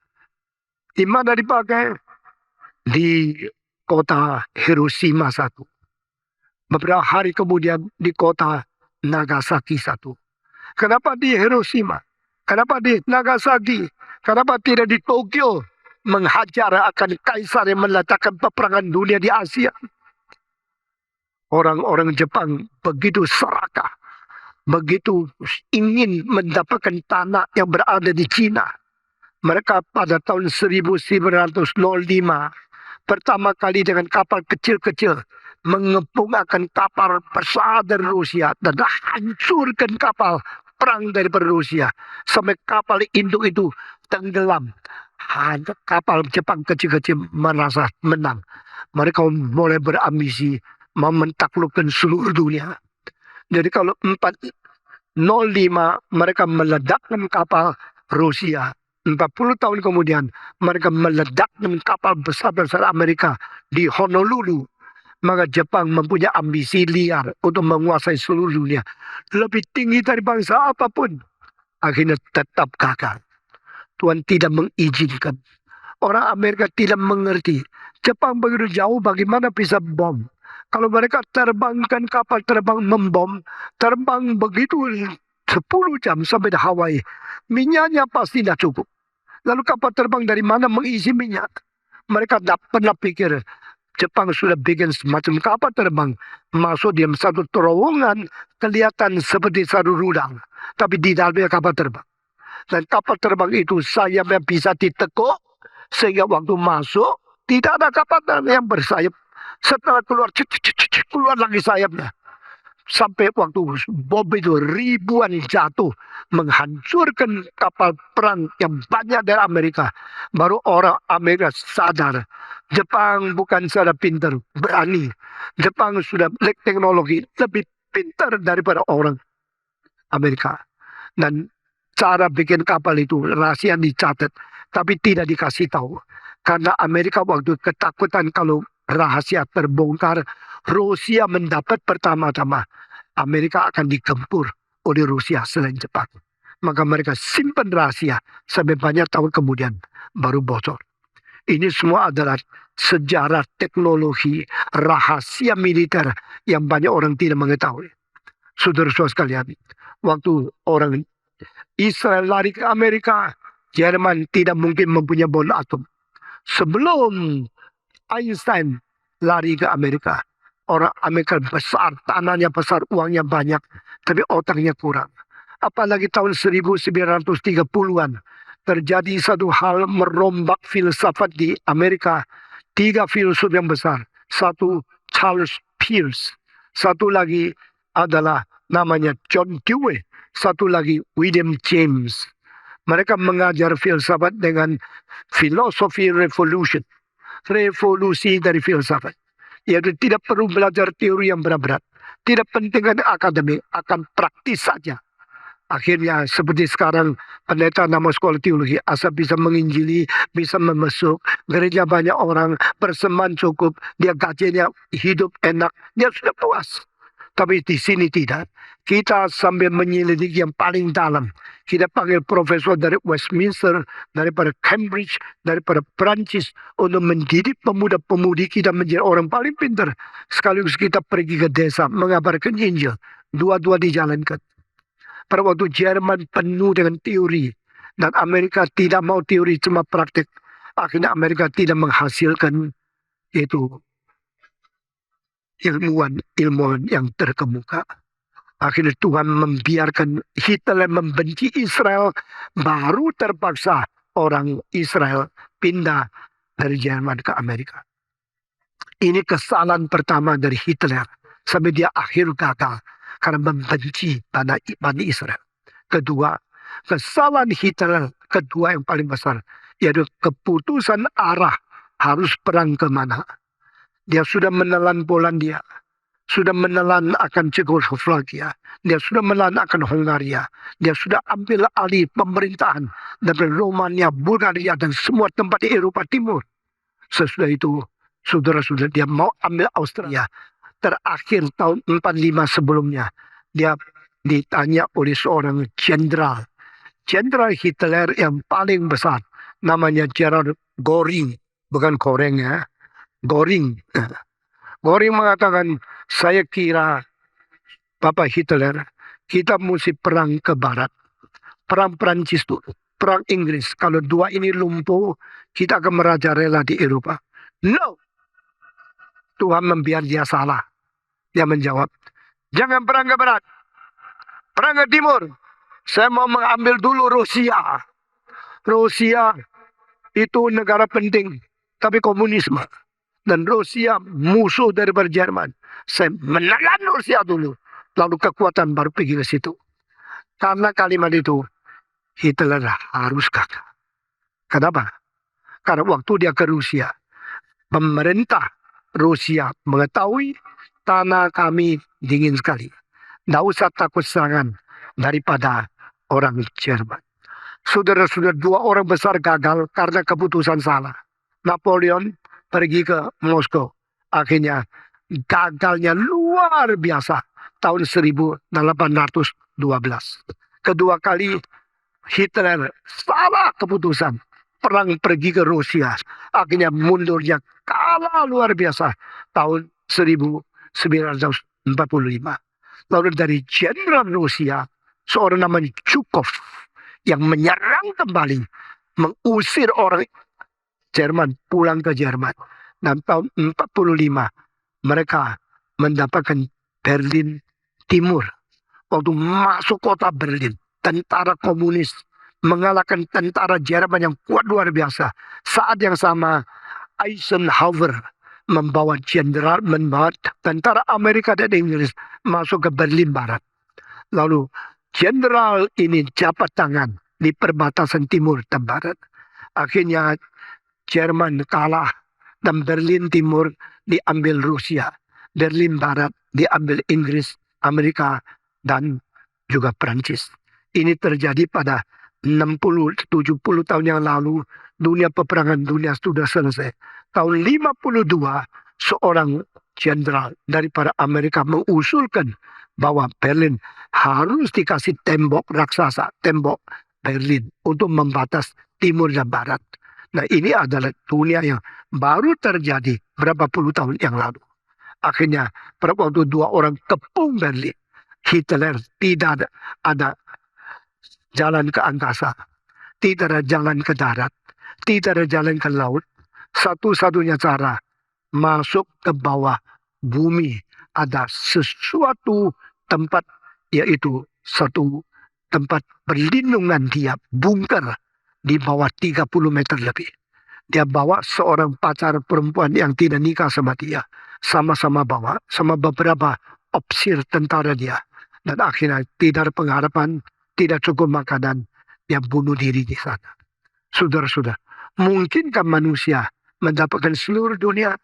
Di mana dipakai? Di kota Hiroshima 1. Beberapa hari kemudian di kota Nagasaki 1. Kenapa di Hiroshima? Kenapa di Nagasaki? Kenapa tidak di Tokyo? Menghajar akan kaisar yang meletakkan peperangan dunia di Asia. Orang-orang Jepang begitu serakah. Begitu ingin mendapatkan tanah yang berada di Cina. Mereka pada tahun 1905 pertama kali dengan kapal kecil-kecil mengepung akan kapal besar dari Rusia dan hancurkan kapal perang dari Rusia sampai kapal induk itu tenggelam. Hanya kapal Jepang kecil-kecil merasa menang. Mereka mulai berambisi mau menaklukkan seluruh dunia. Jadi kalau 405 mereka meledakkan kapal Rusia. 40 tahun kemudian mereka meledakkan kapal besar-besar Amerika di Honolulu. Maka Jepang mempunyai ambisi liar untuk menguasai seluruh dunia. Lebih tinggi dari bangsa apapun. Akhirnya tetap gagal. Tuhan tidak mengizinkan. Orang Amerika tidak mengerti. Jepang begitu jauh bagaimana bisa bom. Kalau mereka terbangkan kapal terbang membom, terbang begitu 10 jam sampai di Hawaii, minyaknya pasti tidak cukup. Lalu kapal terbang dari mana mengisi minyak? Mereka tidak pernah pikir Jepang sudah bikin semacam kapal terbang masuk di satu terowongan kelihatan seperti satu rudal, tapi di dalamnya kapal terbang. Dan kapal terbang itu sayapnya bisa ditekuk sehingga waktu masuk tidak ada kapal yang bersayap. Setelah keluar, keluar lagi sayapnya. Sampai waktu bom itu ribuan jatuh menghancurkan kapal perang yang banyak dari Amerika. Baru orang Amerika sadar Jepang bukan saja pintar, berani. Jepang sudah teknologi lebih pintar daripada orang Amerika. Dan cara bikin kapal itu rahasia dicatat, tapi tidak dikasih tahu. Karena Amerika waktu ketakutan kalau rahasia terbongkar, Rusia mendapat pertama-tama. Amerika akan digempur oleh Rusia selain Jepang. Maka mereka simpan rahasia sampai banyak tahun kemudian baru bocor. Ini semua adalah sejarah teknologi rahasia militer yang banyak orang tidak mengetahui. Saudara-saudara sekalian, waktu orang Israel lari ke Amerika, Jerman tidak mungkin mempunyai bom atom. Sebelum Einstein lari ke Amerika, orang Amerika besar, tanahnya besar, uangnya banyak, tapi otaknya kurang. Apalagi tahun 1930-an, terjadi satu hal merombak filsafat di Amerika. 3 filsuf yang besar. Satu Charles Peirce, satu lagi adalah namanya John Dewey, satu lagi William James. Mereka mengajar filsafat dengan filosofi revolution. Revolusi dari filsafat. Yaitu tidak perlu belajar teori yang berat-berat. Tidak penting akademik, akan praktis saja. Akhirnya seperti sekarang pendeta nama sekolah teologi asal bisa menginjili, bisa memasuk gereja, banyak orang berseman cukup, dia gajinya hidup enak, dia sudah puas. Tapi di sini tidak. Kita sambil menyelidiki yang paling dalam. Kita panggil profesor dari Westminster, daripada Cambridge, daripada Perancis untuk mendidik pemuda-pemudi kita menjadi orang paling pintar. Sekaligus kita pergi ke desa mengabarkan Injil. Dua-dua dijalankan. Pada waktu Jerman penuh dengan teori dan Amerika tidak mau teori, cuma praktik. Akhirnya Amerika tidak menghasilkan itu ilmuwan yang terkemuka. Akhirnya Tuhan membiarkan Hitler membenci Israel, baru terpaksa orang Israel pindah dari Jerman ke Amerika. Ini kesalahan pertama dari Hitler sampai dia akhir gagal karena membenci Bani Israel. Kedua, kesalahan Hitler kedua yang paling besar yaitu keputusan arah harus perang kemana. Dia sudah menelan Polandia, sudah menelan akan Cekoslovakia, dia sudah menelan akan Hungaria, dia sudah ambil alih pemerintahan dari Romania, Bulgaria, dan semua tempat di Eropa Timur. Sesudah itu, saudara-saudara, dia mau ambil Austria. Terakhir tahun 45 sebelumnya, dia ditanya oleh seorang jenderal Hitler yang paling besar, namanya Gerhard Göring, bukan Goreng ya, Göring. Göring mengatakan, saya kira Bapak Hitler, kita mesti perang ke barat. Perang Prancis dulu, perang Inggris. Kalau dua ini lumpuh, kita akan merajalela di Eropa. No! Tuhan membiar dia salah. Dia menjawab, jangan perang ke barat, perang ke timur. Saya mau mengambil dulu Rusia. Rusia itu negara penting, tapi komunisme. Dan Rusia musuh daripada Jerman. Saya menelan Rusia dulu. Lalu kekuatan baru pergi ke situ. Karena kalimat itu, Hitler harus gagal. Kenapa? Karena waktu dia ke Rusia, pemerintah Rusia mengetahui tanah kami dingin sekali. Tidak usah takut serangan daripada orang Jerman. Saudara-saudara, 2 orang besar gagal karena keputusan salah. Napoleon pergi ke Moskow. Akhirnya gagalnya luar biasa tahun 1812. Kedua kali Hitler salah keputusan. Perang pergi ke Rusia. Akhirnya mundurnya kalah luar biasa tahun 1945. Lalu dari jenderal Rusia, seorang namanya Zhukov yang menyerang kembali, mengusir orang Jerman pulang ke Jerman. Dan tahun 45 mereka mendapatkan Berlin Timur. Waktu masuk kota Berlin, tentara komunis mengalahkan tentara Jerman yang kuat luar biasa. Saat yang sama Eisenhower membawa jenderal, membawa tentara Amerika dan Inggris masuk ke Berlin Barat. Lalu jenderal ini jabat tangan di perbatasan timur dan barat. Akhirnya Jerman kalah dan Berlin Timur diambil Rusia. Berlin Barat diambil Inggris, Amerika, dan juga Prancis. Ini terjadi pada 60-70 tahun yang lalu. Dunia peperangan dunia sudah selesai. Tahun 52, seorang jenderal daripada Amerika mengusulkan bahwa Berlin harus dikasih tembok raksasa, tembok Berlin untuk membatas timur dan barat. Nah, ini adalah dunia yang baru terjadi berapa puluh tahun yang lalu. Akhirnya pada waktu dua orang kepung Berlin, Hitler tidak ada jalan ke angkasa, tidak ada jalan ke darat, tidak ada jalan ke laut. Satu-satunya cara masuk ke bawah bumi, ada sesuatu tempat, yaitu satu tempat perlindungan dia, bunker di bawah 30 meter lebih. Dia bawa seorang pacar perempuan yang tidak nikah sama dia. Sama-sama bawa, sama beberapa opsir tentara dia. Dan akhirnya tidak ada pengharapan, tidak cukup makanan, dia bunuh diri di sana. Saudara-saudara, mungkinkah manusia mendapatkan seluruh dunia?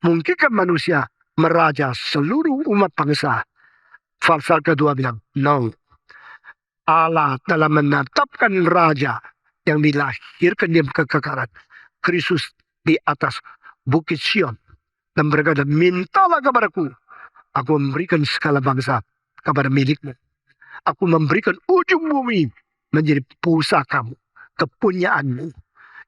Mungkinkah manusia meraja seluruh umat bangsa? Pasal kedua bilang, no. Allah telah menetapkan raja yang dilahirkan di kekekalan. Kristus di atas bukit Sion. Dan berkata, mintalah kepadaku. Aku memberikan segala bangsa kepada milikmu. Aku memberikan ujung bumi menjadi pusakamu, kepunyaanmu.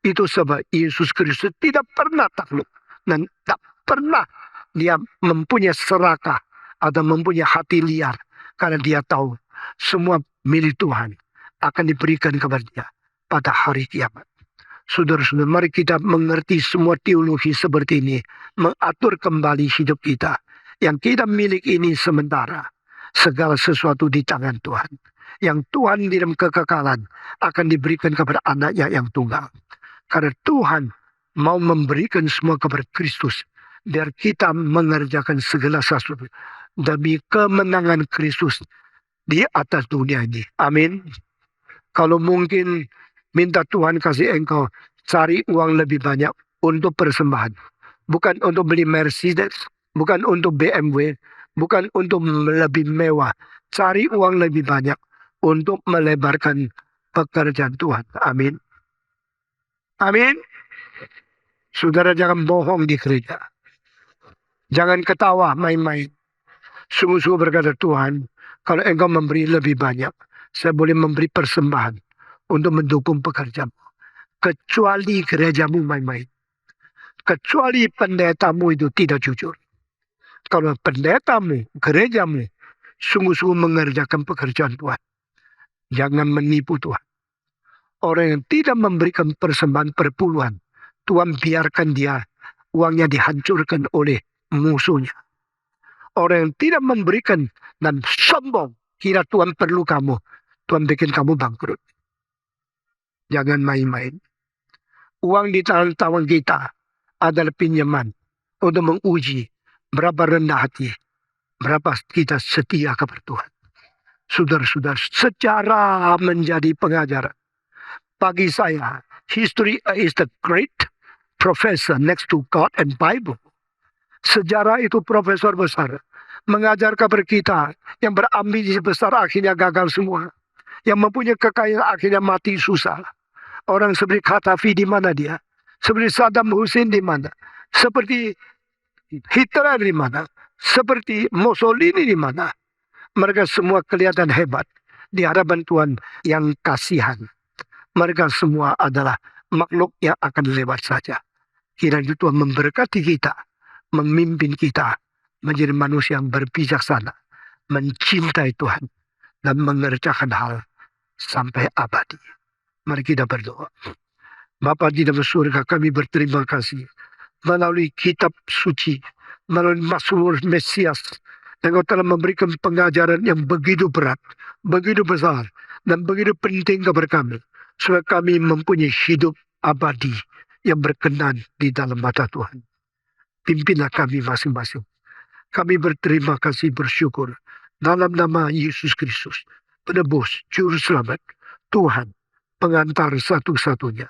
Itu sebab Yesus Kristus tidak pernah takluk. Dan tak pernah dia mempunyai serakah atau mempunyai hati liar. Karena dia tahu semua milik Tuhan akan diberikan kepada dia pada hari kiamat. Saudara-saudara, mari kita mengerti semua teologi seperti ini. Mengatur kembali hidup kita. Yang kita milik ini sementara. Segala sesuatu di tangan Tuhan. Yang Tuhan di dalam kekekalan akan diberikan kepada anaknya yang tunggal. Karena Tuhan mau memberikan semua kepada Kristus. Biar kita mengerjakan segala sesuatu demi kemenangan Kristus di atas dunia ini. Amin. Kalau mungkin minta Tuhan kasih engkau cari uang lebih banyak untuk persembahan. Bukan untuk beli Mercedes, bukan untuk BMW, bukan untuk lebih mewah. Cari uang lebih banyak untuk melebarkan pekerjaan Tuhan. Amin. Amin. Saudara jangan bohong di gereja. Jangan ketawa main-main. Sungguh-sungguh berkata Tuhan, kalau engkau memberi lebih banyak, saya boleh memberi persembahan untuk mendukung pekerjaanmu. Kecuali gerejamu main-main. Kecuali pendetamu itu tidak jujur. Kalau pendetamu, gerejamu, sungguh-sungguh mengerjakan pekerjaan Tuhan. Jangan menipu Tuhan. Orang yang tidak memberikan persembahan perpuluhan, Tuhan biarkan dia, uangnya dihancurkan oleh musuhnya. Orang yang tidak memberikan dan sombong, kira Tuhan perlu kamu, Tuhan bikin kamu bangkrut. Jangan main-main. Uang di tangan kita adalah pinjaman untuk menguji berapa rendah hati, berapa kita setia kepada Tuhan. Saudara-saudara, secara menjadi pengajar, bagi saya, history is the great professor next to God and Bible. Sejarah itu profesor besar. Mengajar kepada kita yang berambisi besar akhirnya gagal semua. Yang mempunyai kekayaan akhirnya mati susah. Orang seperti Gaddafi di mana dia? Seperti Saddam Hussein di mana? Seperti Hitler di mana? Seperti Mussolini di mana? Mereka semua kelihatan hebat di hadapan Tuhan yang kasihan. Mereka semua adalah makhluk yang akan lewat saja. Kiranya Tuhan memberkati kita, memimpin kita menjadi manusia yang berbijaksana, mencintai Tuhan, dan mengerjakan hal sampai abadi. Mari kita berdoa. Bapa di dalam surga, kami berterima kasih melalui kitab suci, melalui Mazmur Mesias, Engkau telah memberikan pengajaran yang begitu berat, begitu besar, dan begitu penting kepada kami, supaya kami mempunyai hidup abadi yang berkenan di dalam mata Tuhan. pimpinlah kami masing-masing. Kami berterima kasih bersyukur dalam nama Yesus Kristus, penebus, juru selamat, Tuhan, pengantar satu-satunya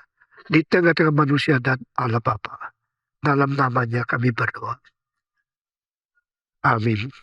di tengah-tengah manusia dan Allah Bapa. Dalam namanya kami berdoa. Amin.